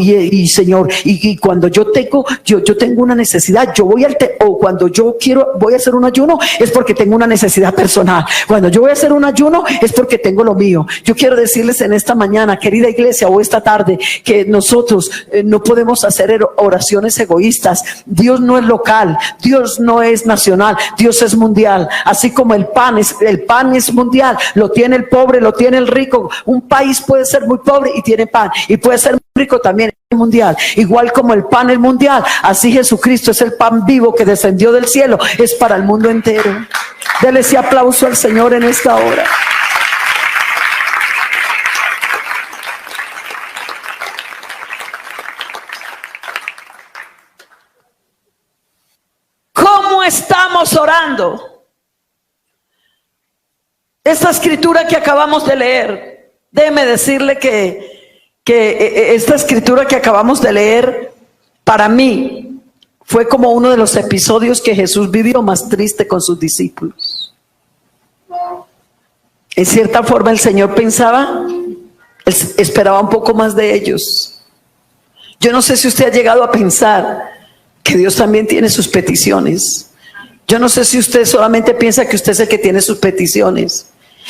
Señor, y cuando yo tengo una necesidad, yo voy o cuando yo voy a hacer un ayuno, es porque tengo una necesidad personal. Cuando yo voy a hacer un ayuno, es porque tengo lo mío. Yo quiero decirles en esta mañana, querida iglesia, o esta tarde, que nosotros no podemos hacer oraciones egoístas. Dios no es local, Dios no es nacional, Dios es mundial. Así como el pan es mundial, lo tiene el pobre, lo tiene el rico. Un país puede ser muy pobre y tiene pan, y puede ser muy rico también, mundial. Igual como el pan es mundial, así Jesucristo es el pan vivo que descendió del cielo, es para el mundo entero. Dele ese aplauso al Señor en esta hora. estamos orando, esta escritura que acabamos de leer, déjeme decirle que esta escritura que acabamos de leer, para mí, fue como uno de los episodios que Jesús vivió más triste con sus discípulos. En cierta forma el Señor pensaba, esperaba un poco más de ellos. Yo no sé si usted ha llegado a pensar que Dios también tiene sus peticiones. Yo no sé si usted solamente piensa que usted es el que tiene sus peticiones.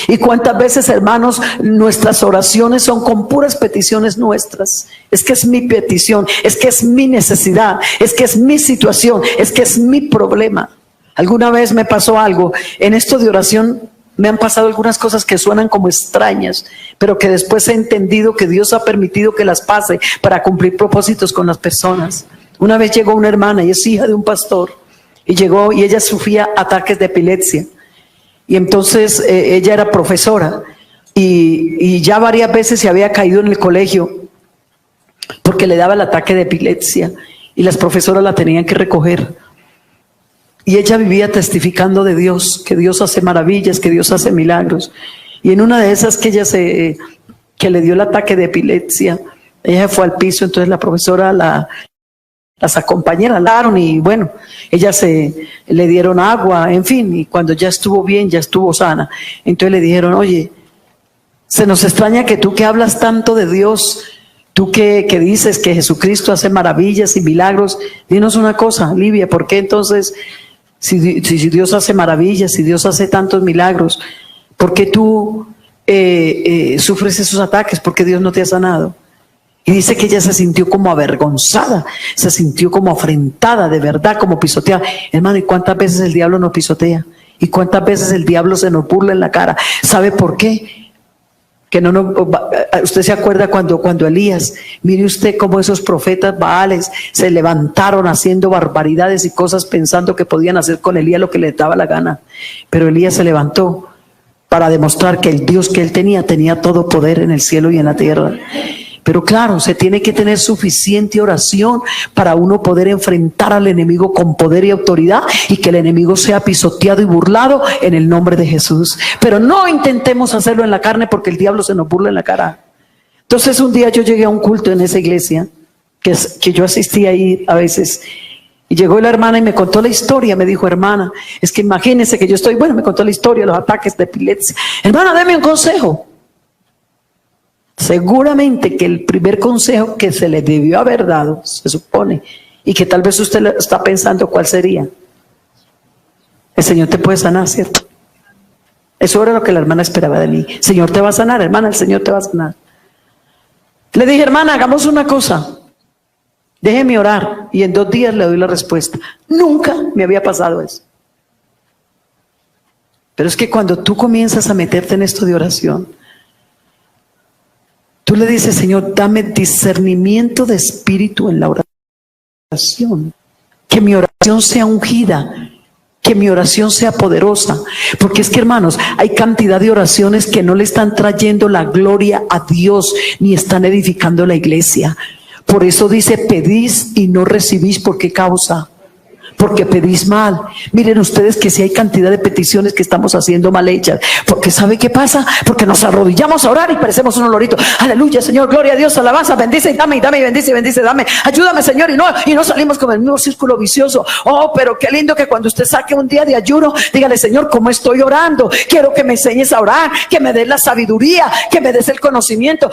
Y cuántas veces, hermanos, nuestras oraciones son con puras peticiones nuestras. Es que es mi petición, es que es mi necesidad, es que es mi situación, es que es mi problema. Alguna vez me pasó algo en esto de oración. Me han pasado algunas cosas que suenan como extrañas, pero que después he entendido que Dios ha permitido que las pase para cumplir propósitos con las personas. Una vez llegó una hermana, y es hija de un pastor, y llegó y ella sufría ataques de epilepsia. Y entonces ella era profesora y ya varias veces se había caído en el colegio porque le daba el ataque de epilepsia y las profesoras la tenían que recoger. Y ella vivía testificando de Dios, que Dios hace maravillas, que Dios hace milagros. Y en una de esas que ella que le dio el ataque de epilepsia, ella fue al piso, entonces la profesora las acompañaron y bueno, le dieron agua, en fin, y cuando ya estuvo bien, ya estuvo sana, entonces le dijeron, oye, se nos extraña que tú que hablas tanto de Dios, tú que dices que Jesucristo hace maravillas y milagros, dinos una cosa, Livia, ¿por qué entonces, si Dios hace maravillas, si Dios hace tantos milagros, ¿por qué tú sufres esos ataques? ¿Por qué Dios no te ha sanado? Y dice que ella se sintió como avergonzada, se sintió como afrentada, de verdad, como pisoteada. Hermano, ¿y cuántas veces el diablo nos pisotea? ¿Y cuántas veces el diablo se nos burla en la cara? ¿Sabe por qué? Usted se acuerda cuando Elías, mire usted cómo esos profetas baales se levantaron haciendo barbaridades y cosas pensando que podían hacer con Elías lo que les daba la gana. Pero Elías se levantó para demostrar que el Dios que él tenía todo poder en el cielo y en la tierra. Pero claro, se tiene que tener suficiente oración para uno poder enfrentar al enemigo con poder y autoridad y que el enemigo sea pisoteado y burlado en el nombre de Jesús. Pero no intentemos hacerlo en la carne porque el diablo se nos burla en la cara. Entonces un día yo llegué a un culto en esa iglesia que yo asistía ahí a veces. Y llegó la hermana y me contó la historia. Me dijo, hermana, es que imagínese que yo estoy, me contó la historia de los ataques de epilepsia. Hermana, deme un consejo. Seguramente que el primer consejo que se le debió haber dado, se supone, y que tal vez usted está pensando cuál sería. El Señor te puede sanar, ¿cierto? Eso era lo que la hermana esperaba de mí. Señor te va a sanar, hermana, el Señor te va a sanar. Le dije, hermana, hagamos una cosa. Déjeme orar y en 2 días le doy la respuesta. Nunca me había pasado eso. Pero es que cuando tú comienzas a meterte en esto de oración, tú le dices, Señor, dame discernimiento de espíritu en la oración. Que mi oración sea ungida, que mi oración sea poderosa. Porque es que, hermanos, hay cantidad de oraciones que no le están trayendo la gloria a Dios, ni están edificando la iglesia. Por eso dice, pedís y no recibís. ¿Por qué causa? Porque pedís mal. Miren ustedes que si hay cantidad de peticiones que estamos haciendo mal hechas. Porque ¿sabe qué pasa? Porque nos arrodillamos a orar y parecemos un olorito. Aleluya, Señor, gloria a Dios, alabanza, bendice y dame, y bendice, dame. Ayúdame, Señor, y no salimos con el mismo círculo vicioso. Oh, pero qué lindo que cuando usted saque un día de ayuno, dígale, Señor, ¿cómo estoy orando? Quiero que me enseñes a orar, que me des la sabiduría, que me des el conocimiento.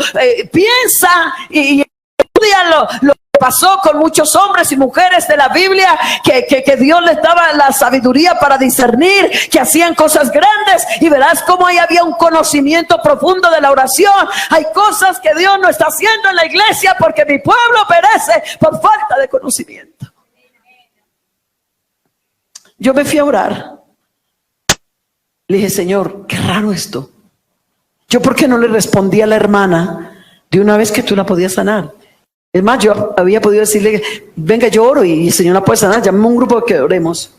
Piensa y estudia lo pasó con muchos hombres y mujeres de la Biblia que Dios les daba la sabiduría para discernir, que hacían cosas grandes, y verás cómo ahí había un conocimiento profundo de la oración. Hay cosas que Dios no está haciendo en la iglesia porque mi pueblo perece por falta de conocimiento. Yo me fui a orar. Le dije, Señor, qué raro esto. Yo, ¿por qué no le respondí a la hermana de una vez que tú la podías sanar? Es más, yo había podido decirle, venga, yo oro y el Señor la puede sanar, llámame a un grupo que oremos.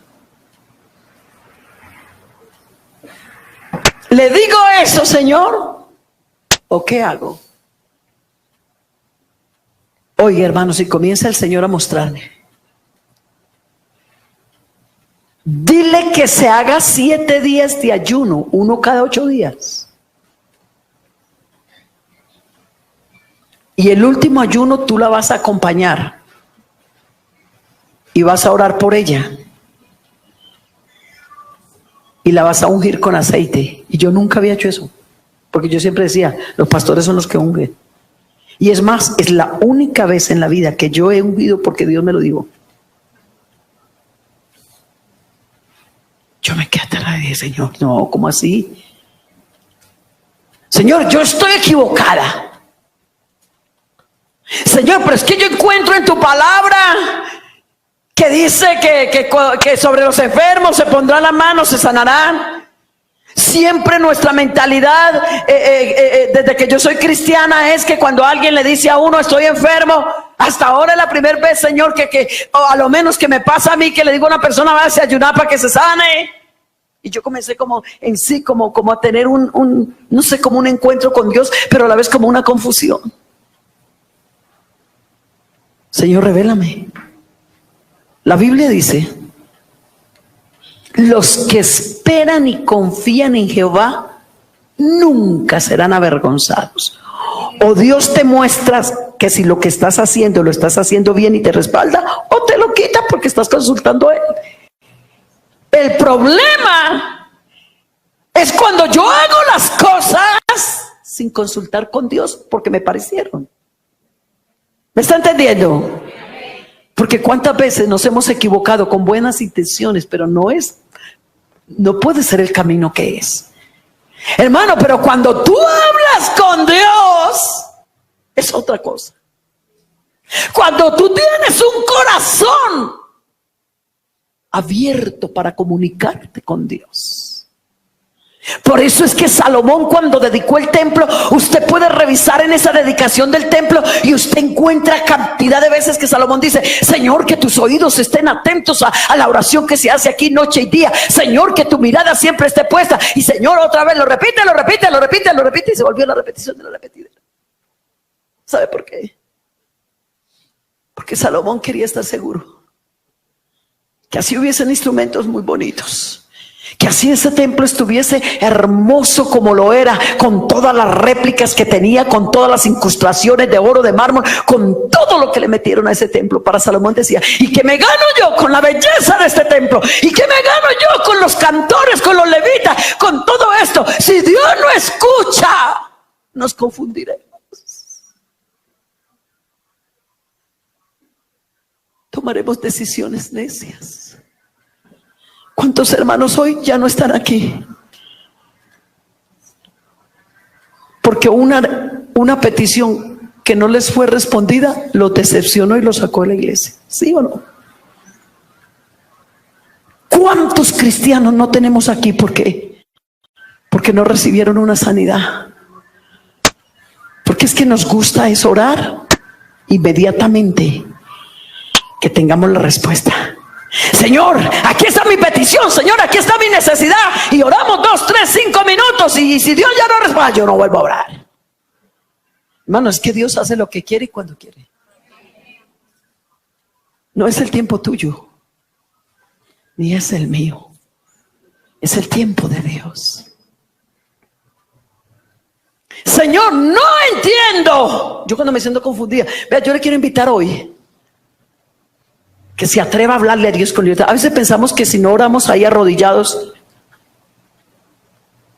¿Le digo eso, Señor? ¿O qué hago? Oye, hermanos, si comienza el Señor a mostrarme Dile que se haga 7 días de ayuno, uno cada 8 días. Y el último ayuno tú la vas a acompañar y vas a orar por ella y la vas a ungir con aceite. Y yo nunca había hecho eso, porque yo siempre decía, los pastores son los que ungen. Y es más, es la única vez en la vida que yo he ungido porque Dios me lo dijo. Yo me quedé aterrada y dije, Señor, no, ¿cómo así? Señor, yo estoy equivocada. Señor, pero es que yo encuentro en tu palabra que dice que sobre los enfermos se pondrán las manos, se sanarán. Siempre nuestra mentalidad, desde que yo soy cristiana, es que cuando alguien le dice a uno, estoy enfermo, hasta ahora es la primera vez, Señor, o a lo menos que me pasa a mí, que le digo a una persona, váyase a ayunar para que se sane. Y yo comencé como en sí, como a tener no sé, como un encuentro con Dios, pero a la vez como una confusión. Señor, revélame. La Biblia dice, los que esperan y confían en Jehová nunca serán avergonzados. O Dios te muestra que si lo que estás haciendo lo estás haciendo bien y te respalda, o te lo quita porque estás consultando a Él. El problema es cuando yo hago las cosas sin consultar con Dios porque me parecieron. ¿Me está entendiendo? Porque cuántas veces nos hemos equivocado con buenas intenciones, pero no puede ser el camino que es. Hermano, pero cuando tú hablas con Dios, es otra cosa. Cuando tú tienes un corazón abierto para comunicarte con Dios. Por eso es que Salomón, cuando dedicó el templo, usted puede revisar en esa dedicación del templo y usted encuentra cantidad de veces que Salomón dice, Señor, que tus oídos estén atentos a la oración que se hace aquí noche y día. Señor, que tu mirada siempre esté puesta. Y Señor, otra vez lo repite y se volvió la repetición de la repetidera. ¿Sabe por qué? Porque Salomón quería estar seguro que así hubiesen instrumentos muy bonitos, que así ese templo estuviese hermoso como lo era, con todas las réplicas que tenía, con todas las incrustaciones de oro, de mármol, con todo lo que le metieron a ese templo. Para Salomón decía, y que me gano yo con la belleza de este templo, y que me gano yo con los cantores, con los levitas, con todo esto. Si Dios no escucha, nos confundiremos. Tomaremos decisiones necias. ¿Cuántos hermanos hoy ya no están aquí? Porque una petición que no les fue respondida los decepcionó y los sacó de la iglesia. ¿Sí o no? ¿Cuántos cristianos no tenemos aquí? ¿Por qué? Porque no recibieron una sanidad. Porque es que nos gusta es orar inmediatamente que tengamos la respuesta. Señor, aquí está mi petición, Señor, aquí está mi necesidad, y oramos 2, 3, 5 minutos, y si Dios ya no responde, yo no vuelvo a orar. Hermano, es que Dios hace lo que quiere y cuando quiere. No es el tiempo tuyo, ni es el mío, es el tiempo de Dios. Señor, no entiendo. Yo cuando me siento confundida, vea, yo le quiero invitar hoy que se atreva a hablarle a Dios con libertad. A veces pensamos que si no oramos ahí arrodillados,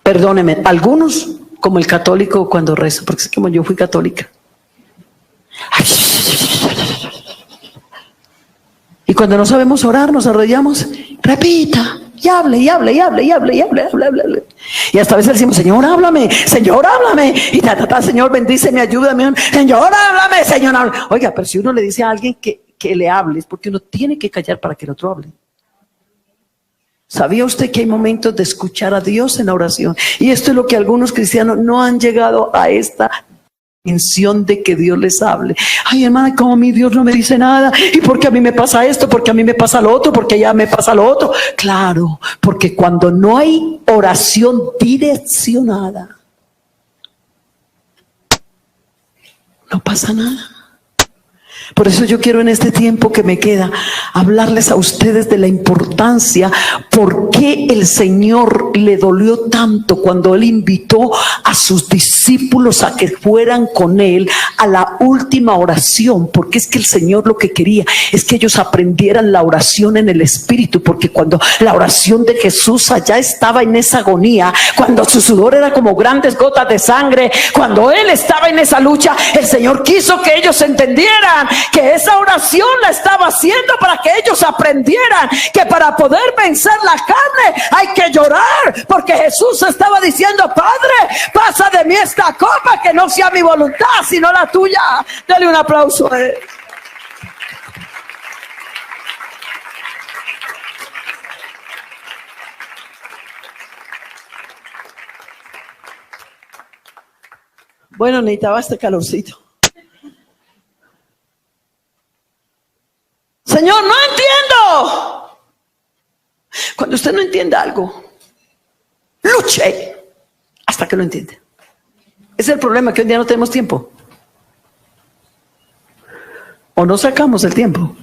perdóneme, algunos, como el católico cuando reza, porque es como yo fui católica. Y cuando no sabemos orar, nos arrodillamos, repita, y hable. Y hasta a veces decimos, Señor, háblame, y Señor, bendíceme, ayúdame, Señor, háblame, Señor, háblame. Oiga, pero si uno le dice a alguien que le hable, es porque uno tiene que callar para que el otro hable. ¿Sabía usted que hay momentos de escuchar a Dios en la oración? Y esto es lo que algunos cristianos no han llegado a esta intención de que Dios les hable. Ay, hermana, como mi Dios no me dice nada, y porque a mí me pasa esto, porque a mí me pasa lo otro, porque ya me pasa lo otro. Claro, porque cuando no hay oración direccionada, no pasa nada. Por eso yo quiero en este tiempo que me queda hablarles a ustedes de la importancia, por qué el Señor le dolió tanto cuando Él invitó a sus discípulos a que fueran con Él a la última oración, porque es que el Señor lo que quería es que ellos aprendieran la oración en el Espíritu, porque cuando la oración de Jesús allá estaba en esa agonía, cuando su sudor era como grandes gotas de sangre, cuando Él estaba en esa lucha, el Señor quiso que ellos entendieran que esa oración la estaba haciendo para que ellos aprendieran que para poder vencer la carne hay que llorar, porque Jesús estaba diciendo: Padre, pasa de mí esta copa, que no sea mi voluntad sino la tuya. Dale un aplauso a Él. Bueno, necesitaba este calorcito. Señor, no entiendo. Cuando usted no entiende algo, luche hasta que lo entiende. Ese es el problema, que hoy en día no tenemos tiempo. O no sacamos el tiempo.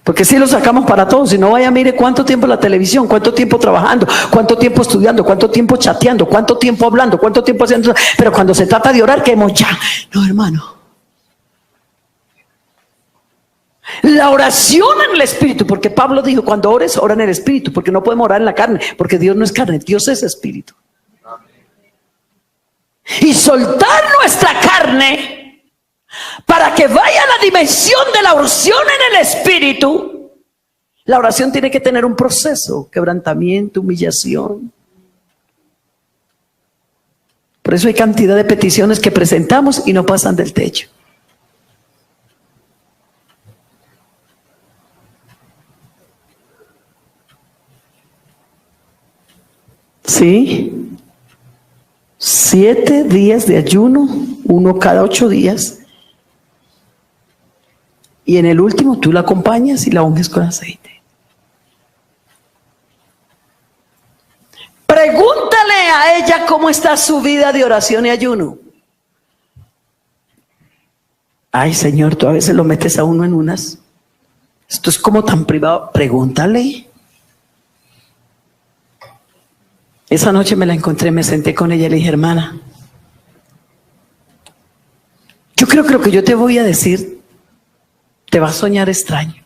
Porque si lo sacamos para todos, si no, vaya, mire cuánto tiempo en la televisión, cuánto tiempo trabajando, cuánto tiempo estudiando, cuánto tiempo chateando, cuánto tiempo hablando, cuánto tiempo haciendo. Pero cuando se trata de orar, queremos ya. No, hermano. La oración en el Espíritu, porque Pablo dijo: cuando ores, ora en el Espíritu, porque no podemos orar en la carne, porque Dios no es carne, Dios es Espíritu. Y soltar nuestra carne para que vaya a la dimensión de la oración en el Espíritu. La oración tiene que tener un proceso: quebrantamiento, humillación. Por eso hay cantidad de peticiones que presentamos y no pasan del techo. Sí, 7 días de ayuno, uno cada 8 días. Y en el último tú la acompañas y la unges con aceite. Pregúntale a ella cómo está su vida de oración y ayuno. Ay, Señor, tú a veces lo metes a uno en unas. Esto es como tan privado. Pregúntale. Esa noche me la encontré, me senté con ella y le dije: hermana, yo creo que lo que yo te voy a decir te va a soñar extraño,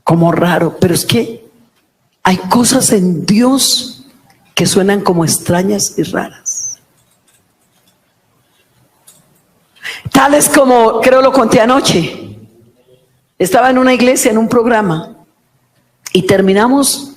como raro, pero es que hay cosas en Dios que suenan como extrañas y raras. Tales como, creo lo conté anoche, estaba en una iglesia, en un programa, y terminamos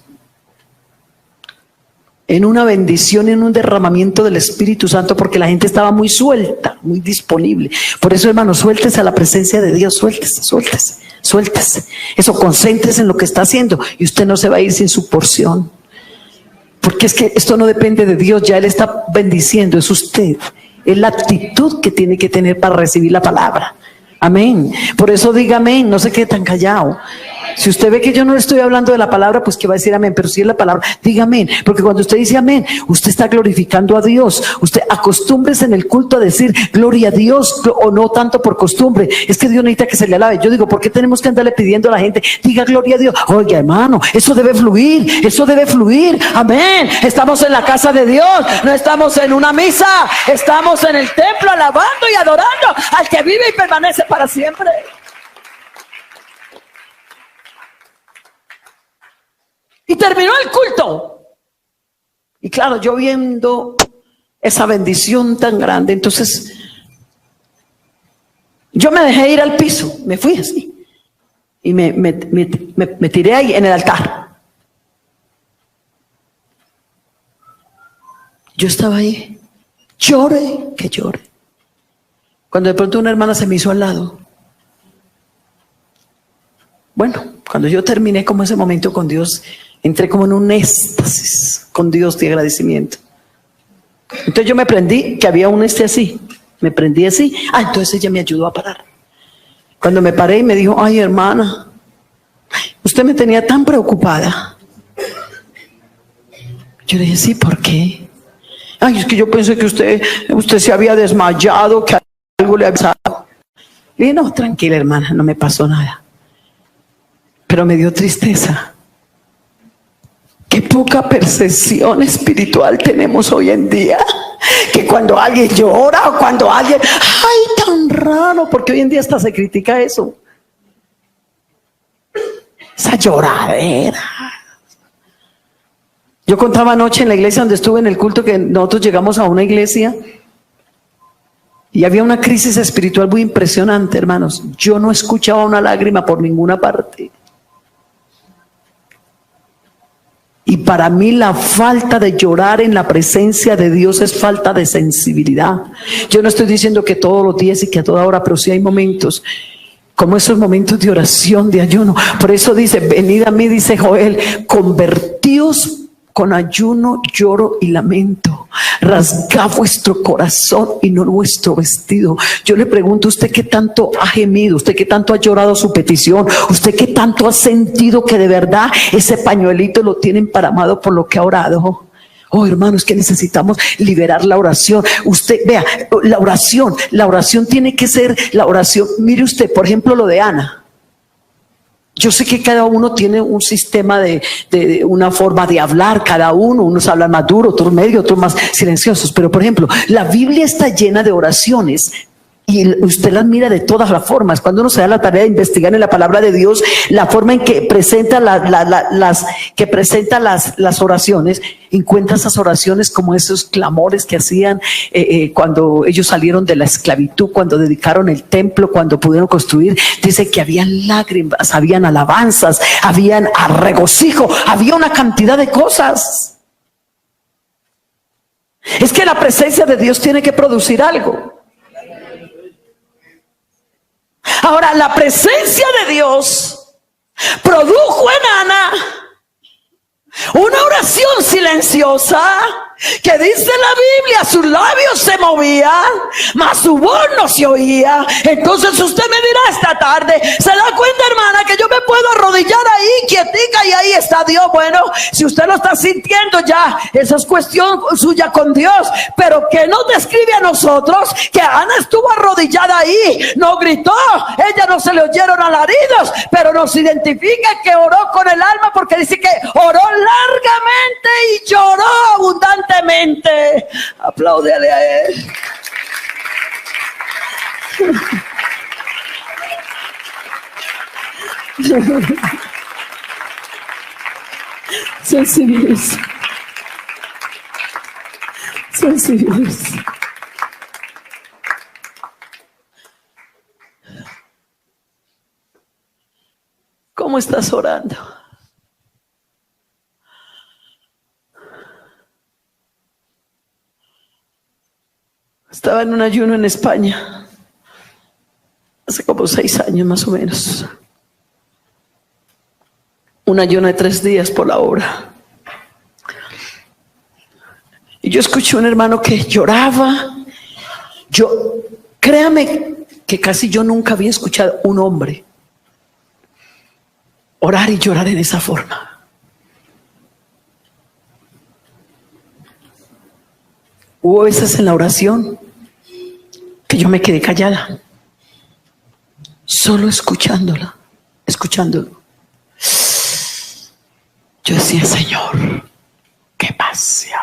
en una bendición, en un derramamiento del Espíritu Santo, porque la gente estaba muy suelta, muy disponible. Por eso, hermano, suéltese a la presencia de Dios, suéltese, suéltese, suéltese. Eso, concéntrese en lo que está haciendo y usted no se va a ir sin su porción. Porque es que esto no depende de Dios, ya Él está bendiciendo, es usted. Es la actitud que tiene que tener para recibir la palabra. Amén. Por eso diga amén, no se quede tan callado. Si usted ve que yo no le estoy hablando de la palabra, pues que va a decir amén, pero si es la palabra, diga amén, porque cuando usted dice amén, usted está glorificando a Dios. Usted acostúmbrese en el culto a decir gloria a Dios, o no tanto por costumbre. Es que Dios necesita que se le alabe. Yo digo, ¿por qué tenemos que andarle pidiendo a la gente diga gloria a Dios? Oiga, hermano, eso debe fluir, amén. Estamos en la casa de Dios, no estamos en una misa, estamos en el templo alabando y adorando al que vive y permanece para siempre. Y terminó el culto. Y claro, yo viendo esa bendición tan grande, entonces yo me dejé ir al piso, me fui así. Y me tiré ahí en el altar. Yo estaba ahí, lloré, que lloré. Cuando de pronto una hermana se me hizo al lado. Bueno, cuando yo terminé como ese momento con Dios, entré como en un éxtasis con Dios de agradecimiento. Entonces yo me prendí, que había un así, me prendí así. Entonces ella me ayudó a parar. Cuando me paré y me dijo: ay, hermana, usted me tenía tan preocupada. Yo le dije: sí, ¿por qué? Ay, es que yo pensé que usted se había desmayado, que algo le había pasado. Le dije, no, tranquila hermana, no me pasó nada. Pero me dio tristeza. Qué poca percepción espiritual tenemos hoy en día. Que cuando alguien llora o cuando alguien... ¡Ay, tan raro! Porque hoy en día hasta se critica eso. Esa lloradera. Yo contaba anoche en la iglesia donde estuve en el culto que nosotros llegamos a una iglesia y había una crisis espiritual muy impresionante, hermanos. Yo no escuchaba una lágrima por ninguna parte. Y para mí la falta de llorar en la presencia de Dios es falta de sensibilidad. Yo no estoy diciendo que todos los días y que a toda hora, pero sí hay momentos como esos momentos de oración, de ayuno. Por eso dice, venid a mí, dice Joel, convertíos con ayuno, lloro y lamento. Rasgad vuestro corazón y no vuestro vestido. Yo le pregunto, ¿usted qué tanto ha gemido? ¿Usted qué tanto ha llorado su petición? ¿Usted qué tanto ha sentido que de verdad ese pañuelito lo tiene emparamado por lo que ha orado? Oh, hermanos, que necesitamos liberar la oración. Usted, vea, la oración tiene que ser la oración. Mire usted, por ejemplo, lo de Ana. Yo sé que cada uno tiene un sistema de una forma de hablar, cada uno, unos hablan más duro, otros medio, otros más silenciosos, pero por ejemplo, la Biblia está llena de oraciones y usted las mira de todas las formas. Cuando uno se da la tarea de investigar en la palabra de Dios, la forma en que presenta las oraciones, encuentra esas oraciones como esos clamores que hacían cuando ellos salieron de la esclavitud, cuando dedicaron el templo, cuando pudieron construir. Dice que habían lágrimas, habían alabanzas, habían regocijo, había una cantidad de cosas. Es que la presencia de Dios tiene que producir algo. Ahora, la presencia de Dios produjo en Ana una oración silenciosa que dice la Biblia, sus labios se movían, mas su voz no se oía. Entonces usted me dirá esta tarde, ¿se da cuenta, hermana, que yo me puedo arrodillar ahí, quietica, y ahí está Dios? Bueno, si usted lo está sintiendo ya, esa es cuestión suya con Dios. Pero ¿qué nos describe a nosotros? Que Ana estuvo arrodillada ahí, no gritó, ella no se le oyeron alaridos, pero nos identifica que oró con el alma, porque dice que oró largamente y lloró abundantemente. Apláudele a él. Sensibles. Sensibles. ¿Cómo estás orando? Estaba en un ayuno en España, hace como 6 años más o menos. Un ayuno de 3 días por la obra. Y yo escuché a un hermano que lloraba. Créame que casi yo nunca había escuchado un hombre orar y llorar en esa forma. Hubo veces en la oración que yo me quedé callada, solo escuchándolo. Yo decía, Señor, qué pasión,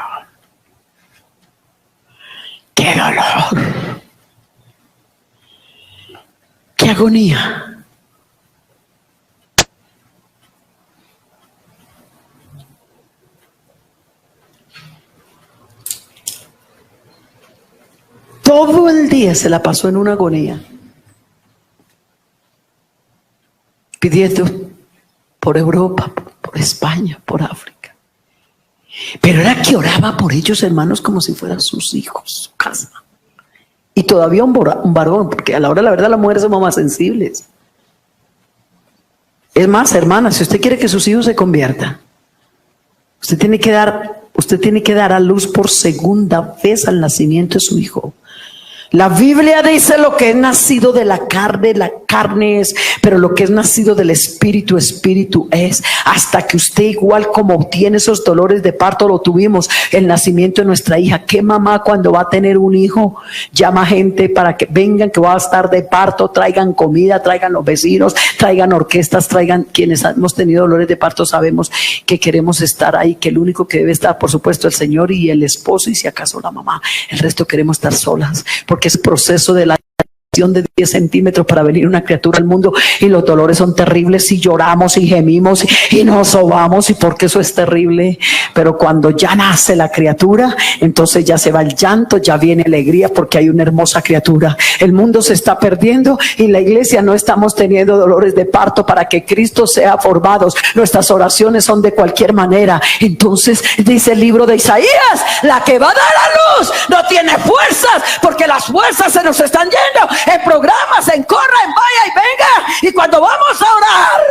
qué dolor, qué agonía. Todo el día se la pasó en una agonía, pidiendo por Europa, por España, por África. Pero era que oraba por ellos, hermanos, como si fueran sus hijos, su casa. Y todavía un varón, porque a la hora de la verdad las mujeres somos más sensibles. Es más, hermana, si usted quiere que sus hijos se conviertan, usted tiene que dar a luz por segunda vez al nacimiento de su hijo. La Biblia dice: lo que es nacido de la carne es, pero lo que es nacido del espíritu, espíritu es. Hasta que usted, igual como tiene esos dolores de parto, lo tuvimos el nacimiento de nuestra hija. ¿Qué mamá cuando va a tener un hijo llama gente para que vengan, que va a estar de parto? Traigan comida, traigan los vecinos, traigan orquestas, traigan. Quienes hemos tenido dolores de parto sabemos que queremos estar ahí, que el único que debe estar, por supuesto, el Señor y el esposo, y si acaso la mamá. El resto queremos estar solas, porque es proceso de la de 10 centímetros para venir una criatura al mundo, y los dolores son terribles, y lloramos y gemimos y nos sobamos, y porque eso es terrible. Pero cuando ya nace la criatura, entonces ya se va el llanto, ya viene alegría, porque hay una hermosa criatura. El mundo se está perdiendo y la iglesia no estamos teniendo dolores de parto para que Cristo sea formado. Nuestras oraciones son de cualquier manera. Entonces dice el libro de Isaías: la que va a dar a luz no tiene fuerzas, porque las fuerzas se nos están yendo en programas, en corra, en vaya y venga. Y cuando vamos a orar,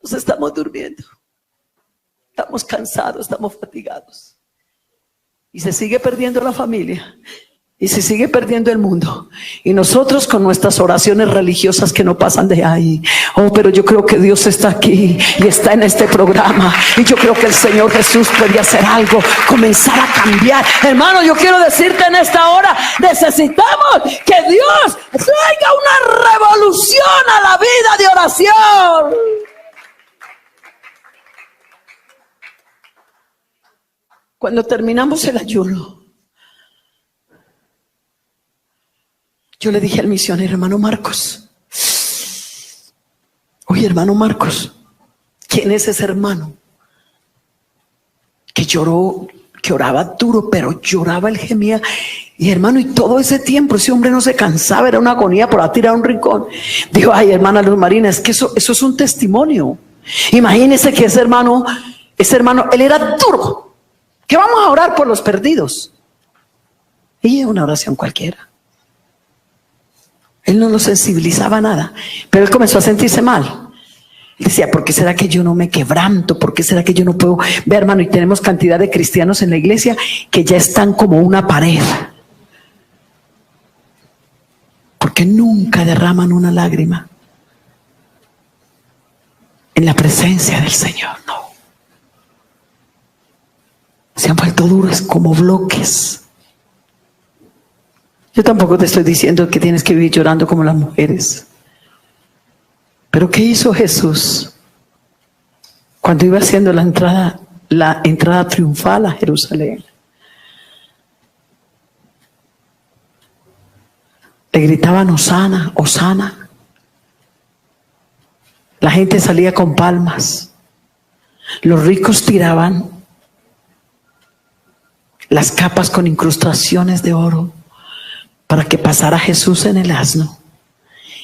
nos estamos durmiendo, estamos cansados, estamos fatigados, y se sigue perdiendo la familia, y se sigue perdiendo el mundo, y nosotros con nuestras oraciones religiosas que no pasan de ahí. Oh, pero yo creo que Dios está aquí y está en este programa, y yo creo que el Señor Jesús puede hacer algo, comenzar a cambiar. Hermano, yo quiero decirte en esta hora: necesitamos que Dios traiga una revolución a la vida de oración. Cuando terminamos el ayuno, yo le dije al misionero, hermano Marcos: oye, hermano Marcos, ¿quién es ese hermano que lloró, que oraba duro, pero lloraba, él gemía? Y hermano, y todo ese tiempo ese hombre no se cansaba, era una agonía por tirar a un rincón. Dijo: ay, hermana Luz Marina, es que eso es un testimonio. Imagínese que ese hermano, él era duro. Que vamos a orar por los perdidos. Y es una oración cualquiera. Él no lo sensibilizaba nada, pero él comenzó a sentirse mal. Él decía: ¿por qué será que yo no me quebranto? ¿Por qué será que yo no puedo? Ve, hermano, y tenemos cantidad de cristianos en la iglesia que ya están como una pared, porque nunca derraman una lágrima en la presencia del Señor. No, se han vuelto duros como bloques. Yo tampoco te estoy diciendo que tienes que vivir llorando como las mujeres. Pero ¿qué hizo Jesús cuando iba haciendo la entrada triunfal a Jerusalén? Le gritaban: Hosana, Hosana. La gente salía con palmas. Los ricos tiraban las capas con incrustaciones de oro para que pasara Jesús en el asno.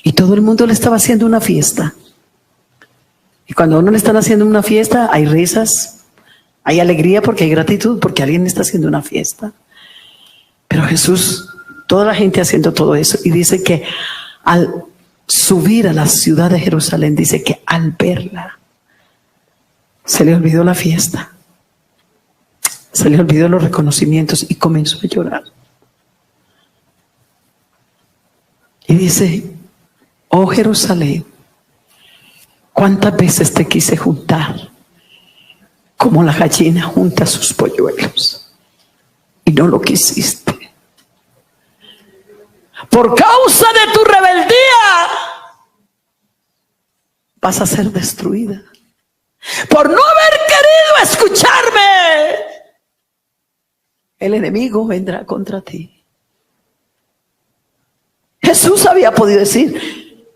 Y todo el mundo le estaba haciendo una fiesta. Y cuando a uno le están haciendo una fiesta, hay risas, hay alegría, porque hay gratitud, porque alguien le está haciendo una fiesta. Pero Jesús, toda la gente haciendo todo eso, y dice que al subir a la ciudad de Jerusalén, dice que al verla, se le olvidó la fiesta, se le olvidó los reconocimientos, y comenzó a llorar. Y dice: oh Jerusalén, cuántas veces te quise juntar, como la gallina junta sus polluelos, y no lo quisiste. Por causa de tu rebeldía vas a ser destruida. Por no haber querido escucharme, el enemigo vendrá contra ti. Jesús había podido decir: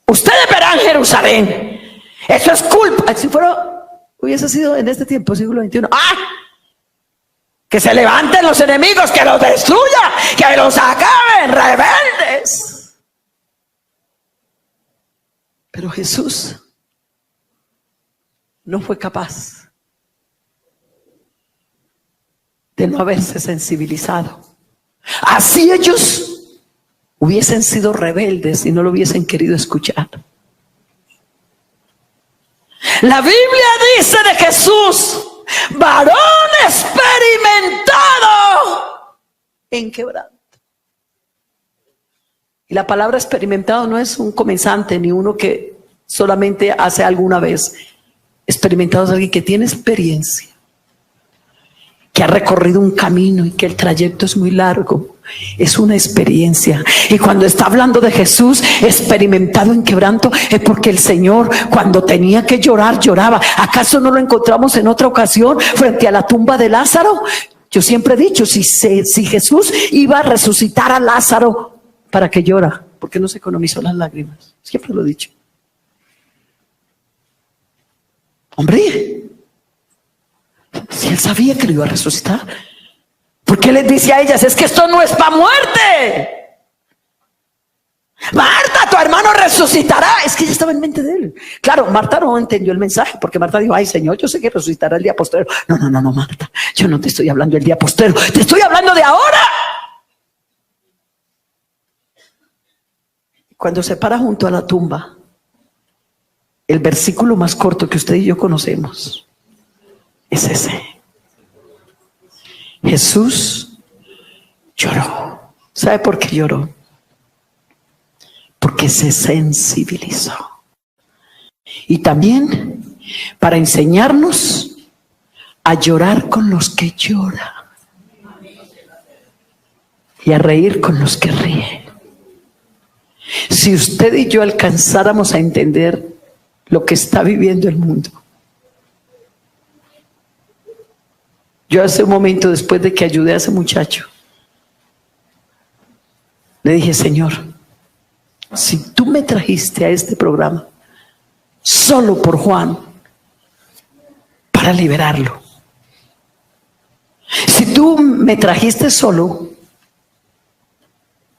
ustedes verán Jerusalén, eso es culpa. Si hubiese sido en este tiempo, siglo XXI, que se levanten los enemigos, que los destruya, que los acaben, rebeldes. Pero Jesús no fue capaz de no haberse sensibilizado. Así ellos hubiesen sido rebeldes y no lo hubiesen querido escuchar. La Biblia dice de Jesús: varón experimentado en quebranto. Y la palabra experimentado no es un comenzante ni uno que solamente hace alguna vez. Experimentado es alguien que tiene experiencia, que ha recorrido un camino y que el trayecto es muy largo. Es una experiencia. Y cuando está hablando de Jesús experimentado en quebranto, es porque el Señor, cuando tenía que llorar, lloraba. ¿Acaso no lo encontramos en otra ocasión frente a la tumba de Lázaro? Yo siempre he dicho, si Jesús iba a resucitar a Lázaro, ¿para qué llora? Porque no se economizó las lágrimas. Siempre lo he dicho. Hombre, si él sabía que lo iba a resucitar, ¿por qué les dice a ellas? Es que esto no es para muerte. Marta, tu hermano resucitará. Es que ella estaba en mente de él. Claro, Marta no entendió el mensaje, porque Marta dijo, ay Señor, yo sé que resucitará el día postrero. No, Marta, yo no te estoy hablando del día postrero, te estoy hablando de ahora. Cuando se para junto a la tumba, el versículo más corto que usted y yo conocemos es ese. Jesús lloró. ¿Sabe por qué lloró? Porque se sensibilizó. Y también para enseñarnos a llorar con los que lloran y a reír con los que ríen. Si usted y yo alcanzáramos a entender lo que está viviendo el mundo. Yo hace un momento, después de que ayudé a ese muchacho, le dije, Señor, si tú me trajiste a este programa solo por Juan, para liberarlo, si tú me trajiste solo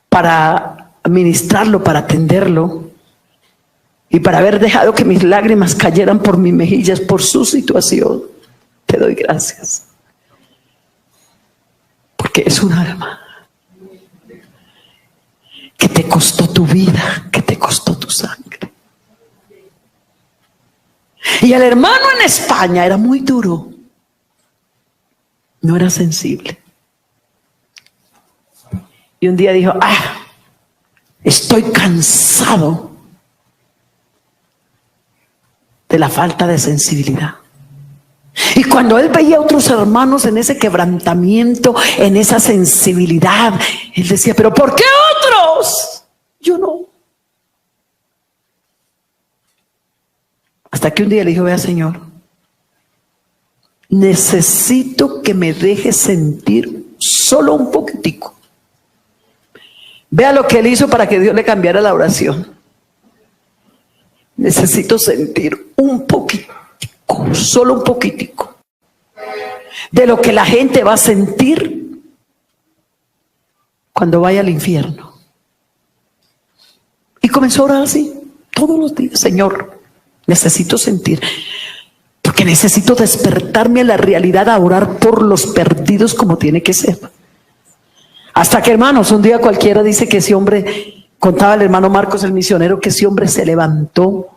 para administrarlo, para atenderlo, y para haber dejado que mis lágrimas cayeran por mis mejillas por su situación, te doy gracias. Porque es un alma que te costó tu vida, que te costó tu sangre. Y el hermano en España era muy duro, no era sensible. Y un día dijo, estoy cansado de la falta de sensibilidad. Y cuando él veía a otros hermanos en ese quebrantamiento, en esa sensibilidad, él decía, pero ¿por qué otros? Yo no. Hasta que un día le dijo, vea Señor, necesito que me dejes sentir solo un poquitico. Vea lo que él hizo para que Dios le cambiara la oración. Necesito sentir un poquitico, solo un poquitico, de lo que la gente va a sentir cuando vaya al infierno. Y comenzó a orar así, todos los días. Señor, necesito sentir, porque necesito despertarme a la realidad, a orar por los perdidos como tiene que ser. Hasta que, hermanos, un día cualquiera dice que ese hombre, contaba el hermano Marcos, el misionero, que ese hombre se levantó,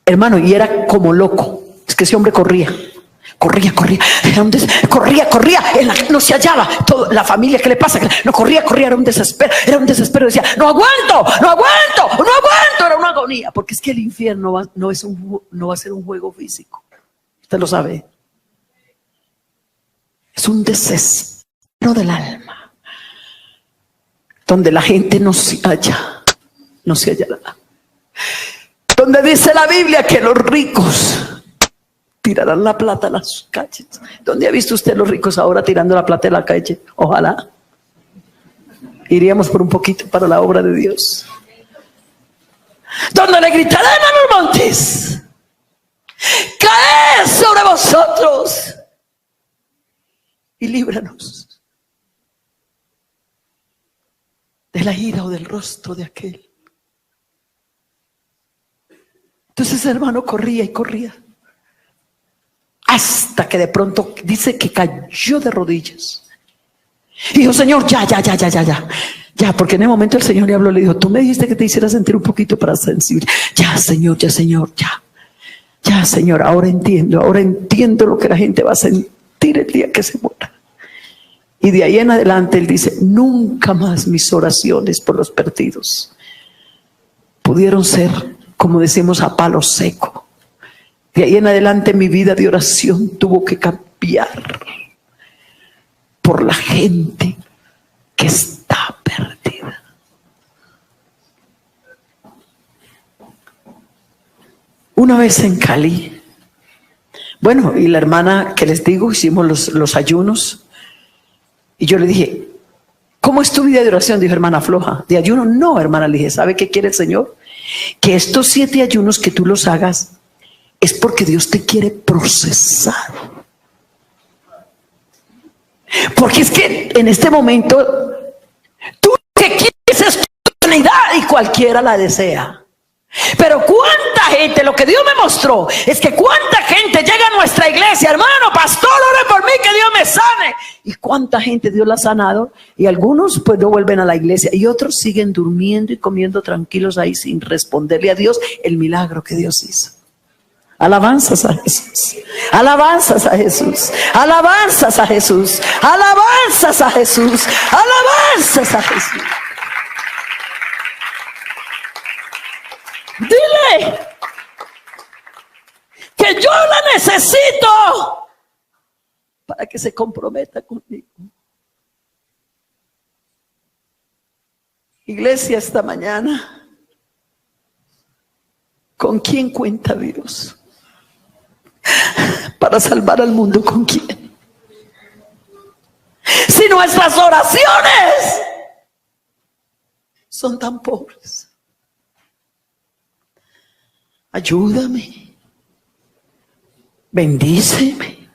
hermano, y era como loco. Es que ese hombre corría, no se hallaba. La familia, ¿qué le pasa? No corría, era un desespero, decía, no aguanto, era una agonía, porque es que el infierno no va a ser un juego físico, usted lo sabe, es un desespero del alma, donde la gente no se hallará, donde dice la Biblia que los ricos tirarán la plata a las calles. ¿Dónde ha visto usted los ricos ahora tirando la plata en la calle? Ojalá iríamos por un poquito para la obra de Dios, donde le gritarán a los montes, caed sobre vosotros y líbranos de la ira o del rostro de aquel. Entonces, hermano, corría y corría, hasta que de pronto dice que cayó de rodillas. Y dijo, Señor, ya, porque en el momento el Señor le habló, le dijo, tú me dijiste que te hiciera sentir un poquito para sensible. Ya, Señor, ahora entiendo lo que la gente va a sentir el día que se muera. Y de ahí en adelante él dice, nunca más mis oraciones por los perdidos pudieron ser, como decimos, a palo seco. De ahí en adelante mi vida de oración tuvo que cambiar por la gente que está perdida. Una vez en Cali, bueno, y la hermana que les digo, hicimos los ayunos, y yo le dije, ¿cómo es tu vida de oración? Dijo, hermana, floja. ¿De ayuno? No, hermana, le dije, ¿sabe qué quiere el Señor? Que estos 7 ayunos que tú los hagas es porque Dios te quiere procesar. Porque es que en este momento tú lo que quieres es tu eternidad y cualquiera la desea. Pero cuánta gente, lo que Dios me mostró es que cuánta gente llega a nuestra iglesia, hermano, pastor, ore por mí que Dios me sane. Y cuánta gente Dios la ha sanado, y algunos pues no vuelven a la iglesia, y otros siguen durmiendo y comiendo tranquilos ahí sin responderle a Dios el milagro que Dios hizo. Alabanzas a Jesús, alabanzas a Jesús, alabanzas a Jesús, alabanzas a Jesús, alabanzas a Jesús. Dile que yo la necesito para que se comprometa conmigo. Iglesia, esta mañana, ¿con quién cuenta Dios para salvar al mundo? ¿Con quién? Si nuestras oraciones son tan pobres. Ayúdame, bendíceme,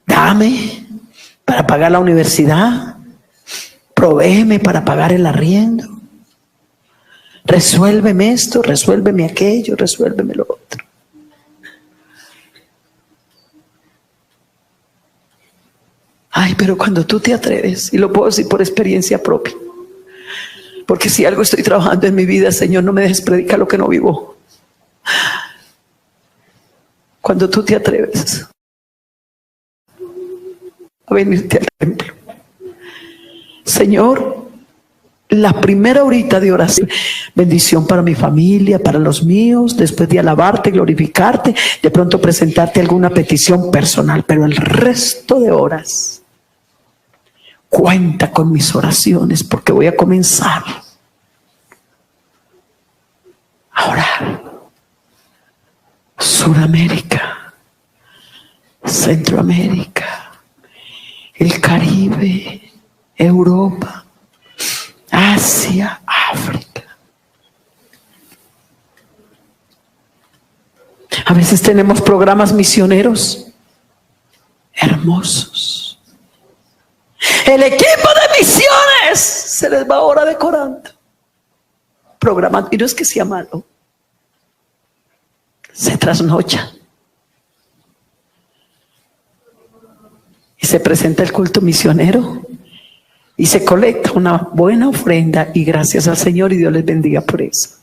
dame para pagar la universidad, provéeme para pagar el arriendo, resuélveme esto, resuélveme aquello, resuélveme lo otro. Ay, pero cuando tú te atreves, y lo puedo decir por experiencia propia, porque si algo estoy trabajando en mi vida, Señor, no me dejes predicar lo que no vivo. Cuando tú te atreves a venirte al templo, Señor, la primera horita de oración, bendición para mi familia, para los míos, después de alabarte, glorificarte, de pronto presentarte alguna petición personal, pero el resto de horas, cuenta con mis oraciones, porque voy a comenzar a orar. Sudamérica, Centroamérica, el Caribe, Europa, Asia, África. A veces tenemos programas misioneros hermosos. El equipo de misiones se les va ahora decorando, programando, y no es que sea malo, se trasnocha y se presenta el culto misionero y se colecta una buena ofrenda, y gracias al Señor, y Dios les bendiga por eso.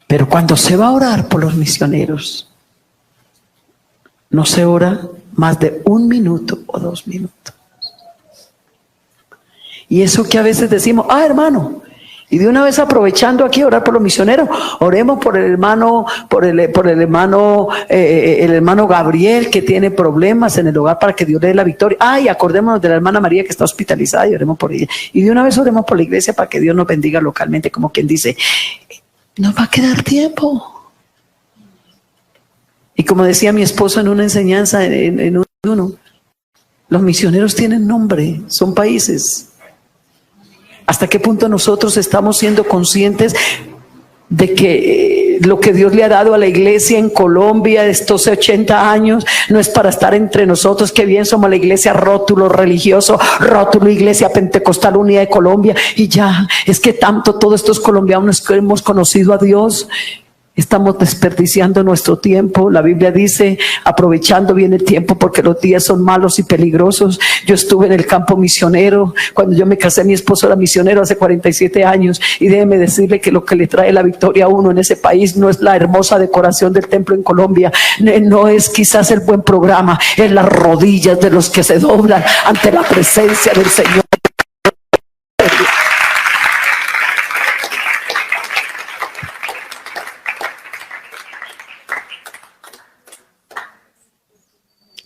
Pero cuando se va a orar por los misioneros, no se ora más de 1 minuto o 2 minutos. Y eso que a veces decimos, hermano, y de una vez aprovechando aquí orar por los misioneros, oremos por el hermano, el hermano Gabriel, que tiene problemas en el hogar, para que Dios le dé la victoria. Y acordémonos de la hermana María, que está hospitalizada, y oremos por ella. Y de una vez oremos por la iglesia para que Dios nos bendiga localmente, como quien dice, nos va a quedar tiempo. Y como decía mi esposo en una enseñanza, en uno, los misioneros tienen nombre, son países. ¿Hasta qué punto nosotros estamos siendo conscientes de que lo que Dios le ha dado a la iglesia en Colombia estos 80 años no es para estar entre nosotros? Que bien somos la iglesia rótulo religioso, rótulo Iglesia Pentecostal Unida de Colombia, y ya, es que tanto todos estos colombianos que hemos conocido a Dios, Estamos desperdiciando nuestro tiempo. La Biblia dice, aprovechando bien el tiempo porque los días son malos y peligrosos. Yo estuve en el campo misionero. Cuando yo me casé, mi esposo era misionero hace 47 años. Y déjeme decirle que lo que le trae la victoria a uno en ese país no es la hermosa decoración del templo en Colombia. No es quizás el buen programa. Es las rodillas de los que se doblan ante la presencia del Señor.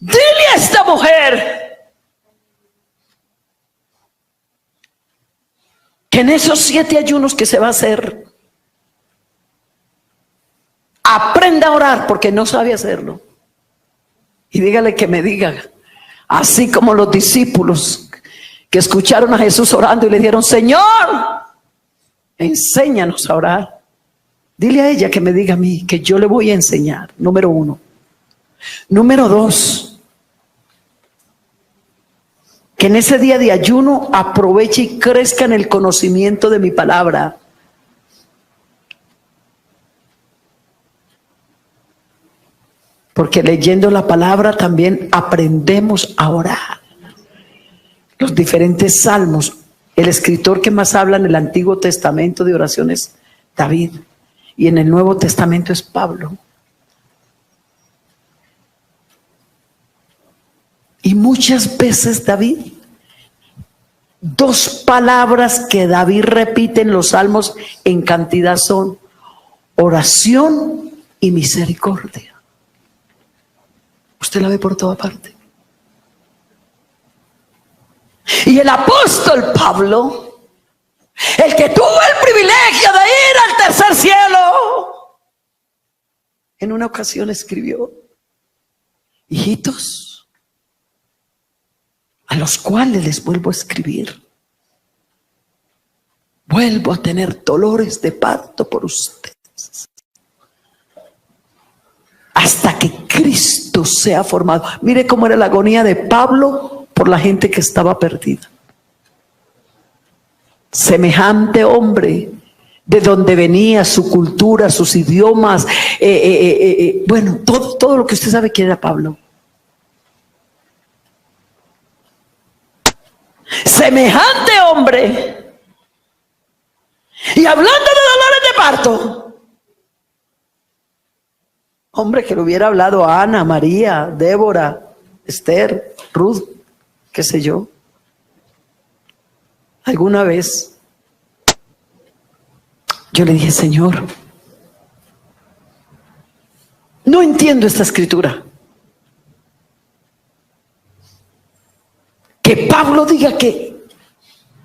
Dile a esta mujer que en esos 7 ayunos que se va a hacer, aprenda a orar porque no sabe hacerlo. Y dígale que me diga, así como los discípulos que escucharon a Jesús orando y le dijeron, Señor, enséñanos a orar. Dile a ella que me diga a mí que yo le voy a enseñar, número 1. Número 2, que en ese día de ayuno aproveche y crezca en el conocimiento de mi palabra. Porque leyendo la palabra también aprendemos a orar. Los diferentes salmos. El escritor que más habla en el Antiguo Testamento de oraciones, David. Y en el Nuevo Testamento es Pablo. Y muchas veces David, 2 palabras que David repite en los salmos en cantidad son oración y misericordia. Usted la ve por toda parte. Y el apóstol Pablo, el que tuvo el privilegio de ir al tercer cielo, en una ocasión escribió, hijitos, a los cuales les vuelvo a escribir, vuelvo a tener dolores de parto por ustedes, hasta que Cristo sea formado. Mire cómo era la agonía de Pablo por la gente que estaba perdida. Semejante hombre, de donde venía, su cultura, sus idiomas, bueno, todo lo que usted sabe que era Pablo. Semejante hombre, y hablando de dolores de parto, hombre que le hubiera hablado a Ana, María, Débora, Esther, Ruth, qué sé yo. Alguna vez yo le dije, Señor, no entiendo esta escritura. Que Pablo diga que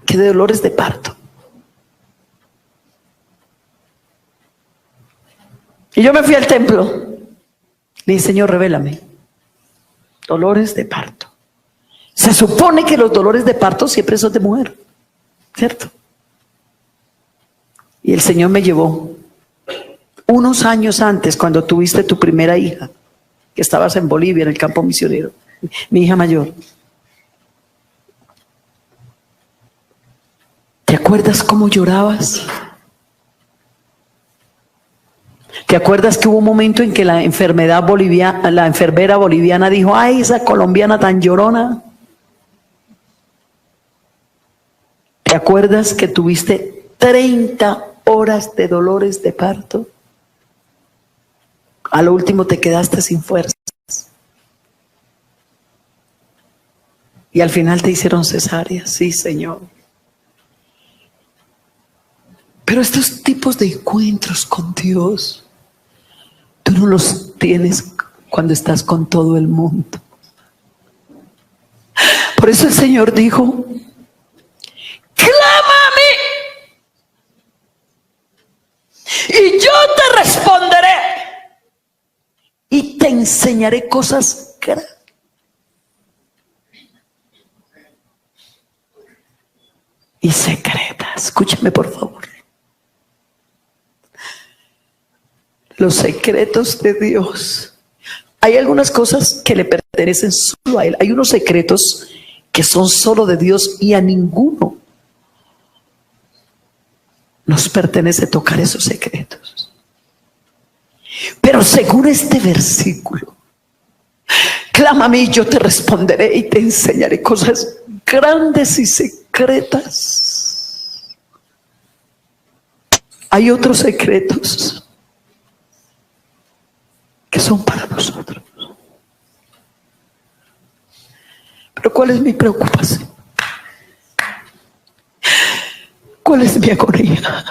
de dolores de parto. Y yo me fui al templo. Le dije, Señor, revélame. Dolores de parto. Se supone que los dolores de parto siempre son de mujer, ¿cierto? Y el Señor me llevó unos años antes, cuando tuviste tu primera hija, que estabas en Bolivia, en el campo misionero, mi hija mayor. ¿Te acuerdas cómo llorabas? ¿Te acuerdas que hubo un momento en que la enfermera boliviana dijo, ay, esa colombiana tan llorona? ¿Te acuerdas que tuviste 30 horas de dolores de parto? A lo último te quedaste sin fuerzas. Y al final te hicieron cesárea. Sí, Señor. Pero estos tipos de encuentros con Dios, tú no los tienes cuando estás con todo el mundo. Por eso el Señor dijo, clama a mí y yo te responderé y te enseñaré cosas grandes. Y secretas. Escúchame por favor. Los secretos de Dios. Hay algunas cosas que le pertenecen solo a Él. Hay unos secretos que son solo de Dios y a ninguno nos pertenece tocar esos secretos. Pero según este versículo, clama a mí, yo te responderé y te enseñaré cosas grandes y secretas. Hay otros secretos que son para nosotros. Pero ¿cuál es mi preocupación? ¿Cuál es mi agonía?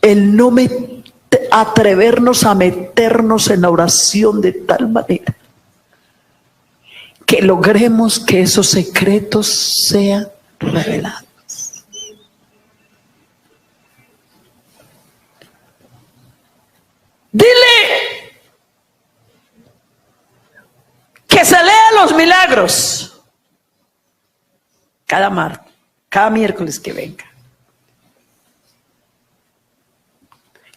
El no atrevernos a meternos en la oración de tal manera que logremos que esos secretos sean revelados. Dile que se lea los milagros cada martes, cada miércoles que venga.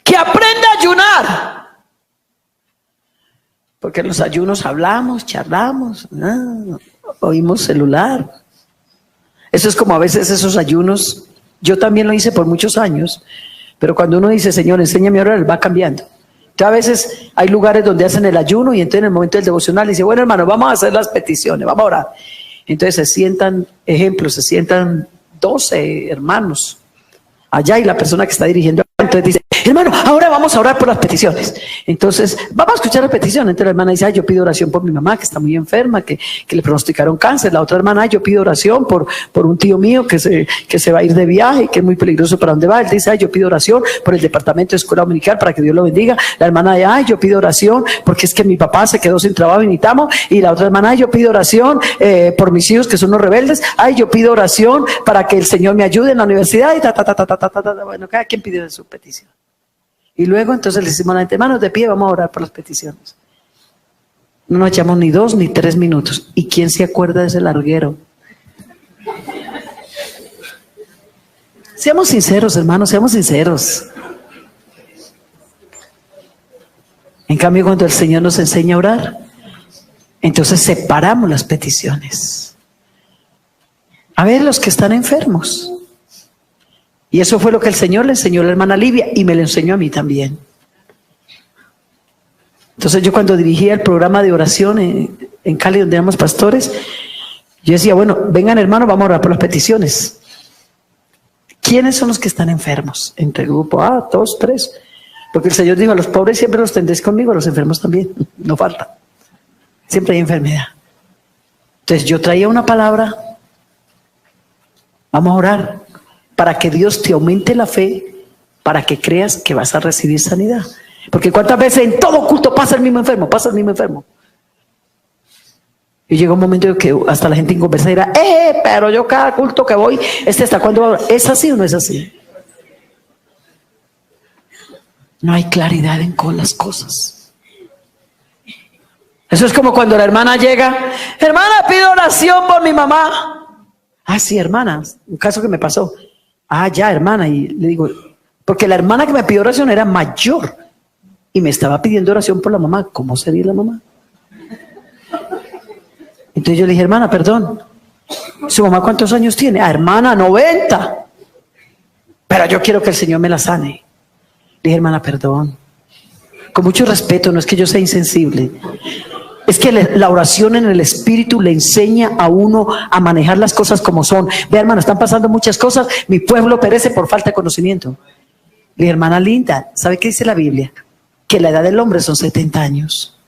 Que aprenda a ayunar. Porque en los ayunos hablamos, charlamos, oímos celular. Eso es como a veces esos ayunos. Yo también lo hice por muchos años. Pero cuando uno dice, Señor, enséñame a orar, va cambiando. Entonces a veces hay lugares donde hacen el ayuno y entonces en el momento del devocional dice, bueno hermano, vamos a hacer las peticiones, vamos a orar. Entonces se sientan, ejemplos, se sientan 12 hermanos allá y la persona que está dirigiendo, entonces dice, hermano, ahora vamos a orar por las peticiones. Entonces, vamos a escuchar la petición. Entonces la hermana dice, ay, yo pido oración por mi mamá que está muy enferma, que le pronosticaron cáncer. La otra hermana, ay, yo pido oración por un tío mío que se va a ir de viaje, que es muy peligroso para dónde va. Él dice, ay, yo pido oración por el departamento de escuela dominical para que Dios lo bendiga. La hermana dice, ay, yo pido oración porque es que mi papá se quedó sin trabajo y necesitamos. Y la otra hermana, ay, yo pido oración por mis hijos que son los rebeldes. Ay, yo pido oración para que el Señor me ayude en la universidad. Y Bueno, cada quien pide su petición. Y luego entonces le decimos a la gente, manos de pie, vamos a orar por las peticiones. No nos echamos ni 2 ni 3 minutos. ¿Y quién se acuerda de ese larguero? Seamos sinceros, hermanos, seamos sinceros. En cambio, cuando el Señor nos enseña a orar, entonces separamos las peticiones. A ver, los que están enfermos. Y eso fue lo que el Señor le enseñó a la hermana Livia y me lo enseñó a mí también. Entonces yo cuando dirigía el programa de oración en Cali, donde éramos pastores, yo decía, bueno, vengan hermanos, vamos a orar por las peticiones. ¿Quiénes son los que están enfermos? Entre el grupo, 2, 3. Porque el Señor dijo, a los pobres siempre los tendréis conmigo, a los enfermos también, no falta. Siempre hay enfermedad. Entonces yo traía una palabra, vamos a orar, para que Dios te aumente la fe, para que creas que vas a recibir sanidad. Porque cuántas veces en todo culto pasa el mismo enfermo. Y llega un momento en que hasta la gente inconversa dirá, pero yo cada culto que voy, ¿está cuándo? ¿Es así o no es así? No hay claridad en con las cosas. Eso es como cuando la hermana llega, hermana, pido oración por mi mamá. Sí, hermana, un caso que me pasó. Ya, hermana, y le digo, porque la hermana que me pidió oración era mayor y me estaba pidiendo oración por la mamá. ¿Cómo sería la mamá? Entonces yo le dije, hermana, perdón, ¿su mamá cuántos años tiene? Hermana, 90. Pero yo quiero que el Señor me la sane. Le dije, hermana, perdón. Con mucho respeto, no es que yo sea insensible. Es que la oración en el Espíritu le enseña a uno a manejar las cosas como son. Ve, hermano, están pasando muchas cosas. Mi pueblo perece por falta de conocimiento. Le dije, hermana linda, ¿sabe qué dice la Biblia? Que la edad del hombre son 70 años.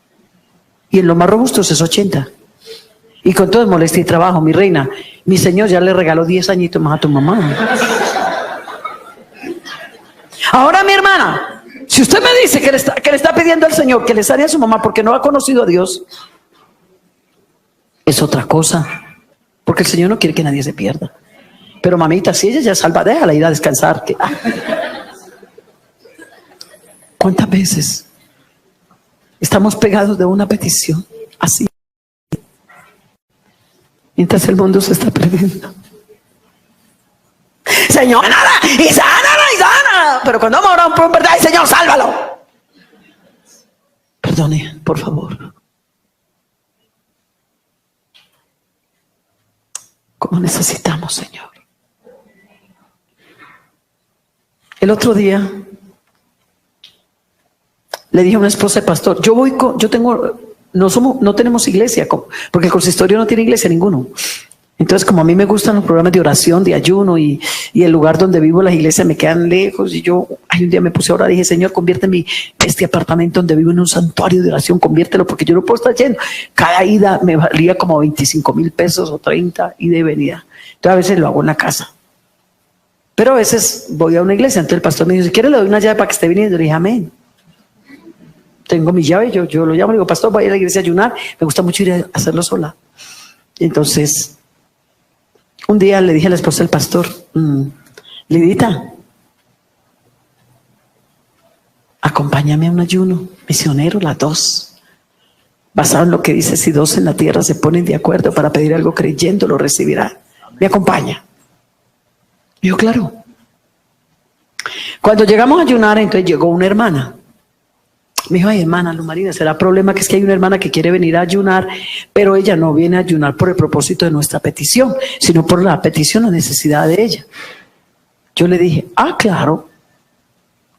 Y en lo más robusto es 80. Y con todo es molestia y trabajo, mi reina. Mi Señor ya le regaló 10 añitos más a tu mamá. Ahora, mi hermana, si usted me dice que le está pidiendo al Señor que le sane a su mamá porque no ha conocido a Dios, es otra cosa. Porque el Señor no quiere que nadie se pierda. Pero mamita, si ella ya es salva, déjala ir a descansar. ¿Cuántas veces estamos pegados de una petición así? Mientras el mundo se está perdiendo. Señor, nada, y sana. Pero cuando vamos a orar por verdad, Señor, sálvalo. Perdone, por favor. ¿Cómo necesitamos, Señor? El otro día le dije a una esposa de pastor, no tenemos iglesia, porque el consistorio no tiene iglesia ninguno. Entonces, como a mí me gustan los programas de oración, de ayuno, y el lugar donde vivo, las iglesias me quedan lejos, y un día me puse a orar y dije, Señor, convierte este apartamento donde vivo en un santuario de oración, conviértelo, porque yo no puedo estar yendo. Cada ida me valía como 25,000 pesos o 30, ida y venida. Entonces, a veces lo hago en la casa. Pero a veces voy a una iglesia, entonces el pastor me dice, si quiere le doy una llave para que esté viniendo. Le dije, amén. Tengo mi llave, yo lo llamo, le digo, pastor, voy a la iglesia a ayunar, me gusta mucho ir a hacerlo sola. Y entonces, un día le dije a la esposa del pastor, Lidita, acompáñame a un ayuno misionero, las dos, basado en lo que dice, si dos en la tierra se ponen de acuerdo para pedir algo creyendo, lo recibirá. Me acompaña. Y yo, claro. Cuando llegamos a ayunar, entonces llegó una hermana. Me dijo, ay, hermana Luz Marina, será problema que es que hay una hermana que quiere venir a ayunar, pero ella no viene a ayunar por el propósito de nuestra petición, sino por la petición, la necesidad de ella. Yo le dije, claro.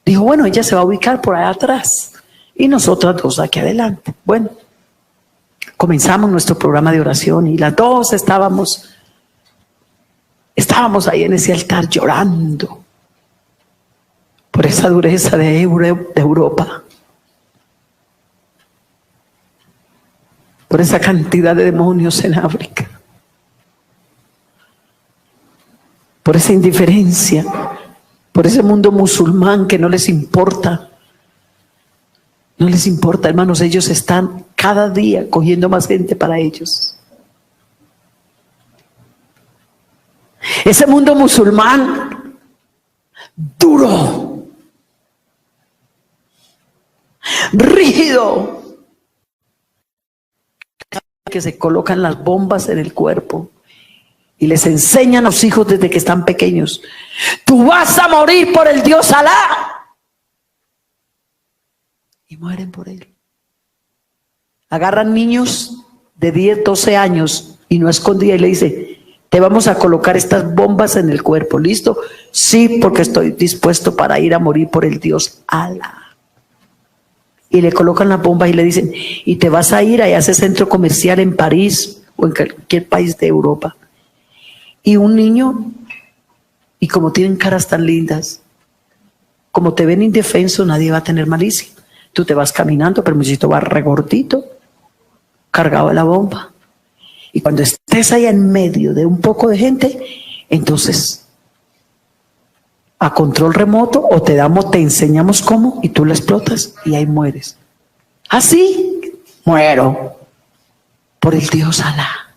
Dijo, bueno, ella se va a ubicar por allá atrás y nosotras dos aquí adelante. Bueno, comenzamos nuestro programa de oración y las dos estábamos ahí en ese altar llorando por esa dureza de Europa, por esa cantidad de demonios en África, por esa indiferencia, por ese mundo musulmán que no les importa. No les importa, hermanos, ellos están cada día cogiendo más gente para ellos. Ese mundo musulmán duro, rígido, que se colocan las bombas en el cuerpo y les enseñan a los hijos desde que están pequeños, tú vas a morir por el Dios Alá, y mueren por él. Agarran niños de 10, 12 años y no escondía y le dice, te vamos a colocar estas bombas en el cuerpo, ¿listo? Sí, porque estoy dispuesto para ir a morir por el Dios Alá. Y le colocan las bombas y le dicen, y te vas a ir a ese centro comercial en París o en cualquier país de Europa. Y un niño, y como tienen caras tan lindas, como te ven indefenso, nadie va a tener malicia. Tú te vas caminando, pero el muchachito va regordito, cargado de la bomba. Y cuando estés ahí en medio de un poco de gente, entonces a control remoto o te enseñamos cómo y tú la explotas y ahí mueres. Así muero por el Dios Alá.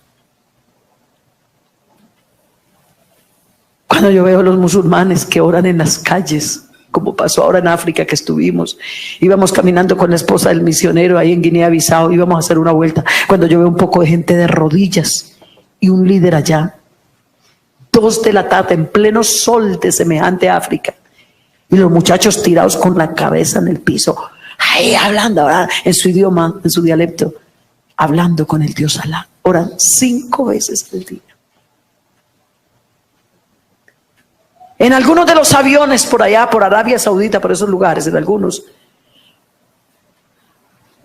Cuando yo veo a los musulmanes que oran en las calles, como pasó ahora en África que estuvimos, íbamos caminando con la esposa del misionero ahí en Guinea-Bissau, íbamos a hacer una vuelta, cuando yo veo un poco de gente de rodillas y un líder allá, 2 de la tarde en pleno sol de semejante África, y los muchachos tirados con la cabeza en el piso, ahí hablando ahora en su idioma, en su dialecto, hablando con el Dios Alá. Oran 5 veces al día. En algunos de los aviones por allá, por Arabia Saudita, por esos lugares, en algunos,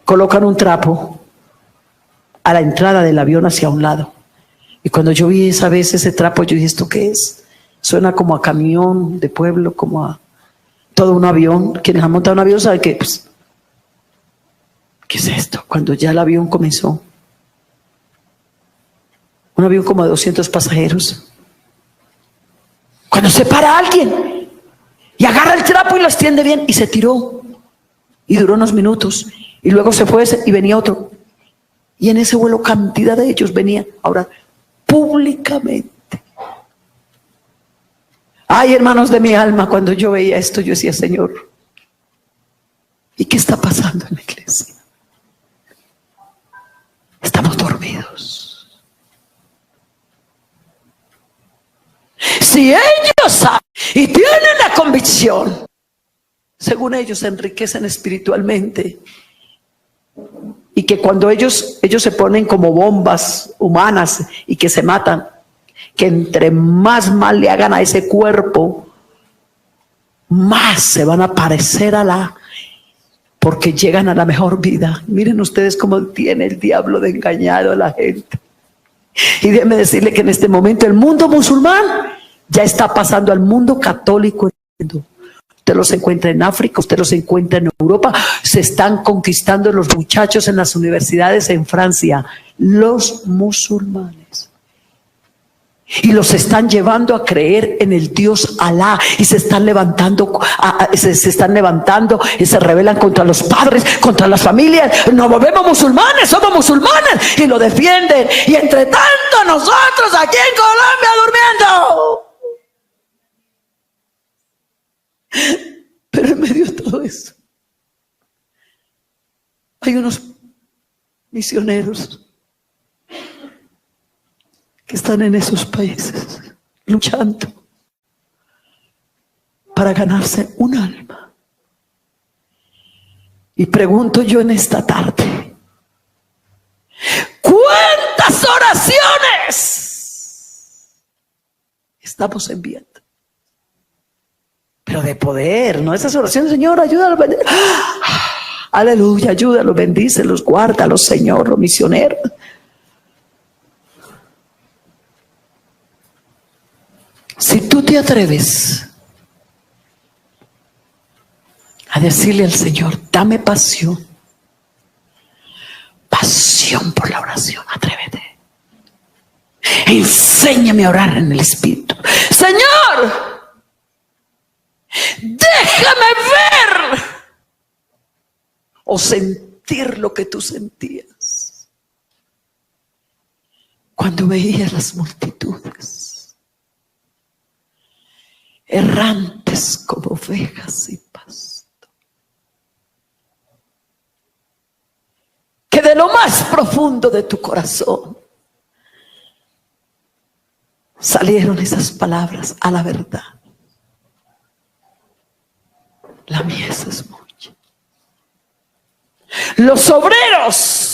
colocan un trapo a la entrada del avión hacia un lado. Y cuando yo vi esa vez ese trapo, yo dije, ¿esto qué es? Suena como a camión de pueblo, como a todo un avión. Quienes han montado un avión saben que, ¿qué es esto? Cuando ya el avión comenzó. Un avión como de 200 pasajeros. Cuando se para alguien y agarra el trapo y lo extiende bien y se tiró y duró unos minutos y luego se fue ese y venía otro y en ese vuelo cantidad de ellos venían ahora públicamente. Ay, hermanos de mi alma, cuando yo veía esto yo decía, Señor, ¿y qué está pasando en la iglesia? Estamos dormidos. Si ellos saben y tienen la convicción, según ellos se enriquecen espiritualmente, y que cuando ellos se ponen como bombas humanas y que se matan, que entre más mal le hagan a ese cuerpo, más se van a parecer a Alá, porque llegan a la mejor vida. Miren ustedes cómo tiene el diablo de engañado a la gente. Y déjenme decirle que en este momento el mundo musulmán ya está pasando al mundo católico. Usted los encuentra en África, usted los encuentra en Europa. Se están conquistando los muchachos en las universidades en Francia, los musulmanes. Y los están llevando a creer en el Dios Alá, y se están levantando, se están levantando y se rebelan contra los padres, contra las familias. Nos volvemos musulmanes, somos musulmanes, y lo defienden. Y entre tanto nosotros aquí en Colombia durmiendo. Pero en medio de todo eso hay unos misioneros que están en esos países luchando para ganarse un alma. Y pregunto yo en esta tarde, ¿cuántas oraciones estamos enviando? Pero de poder, no esas oraciones, Señor, ayúdalos, aleluya, ayúdalos, bendícelos, guárdalos, Señor, los misioneros. Si tú te atreves a decirle al Señor, dame pasión, pasión por la oración, atrévete. Enséñame a orar en el Espíritu. Señor, déjame ver o sentir lo que tú sentías cuando veías las multitudes errantes como ovejas y pasto, que de lo más profundo de tu corazón salieron esas palabras: a la verdad, la mies es mucha. Los obreros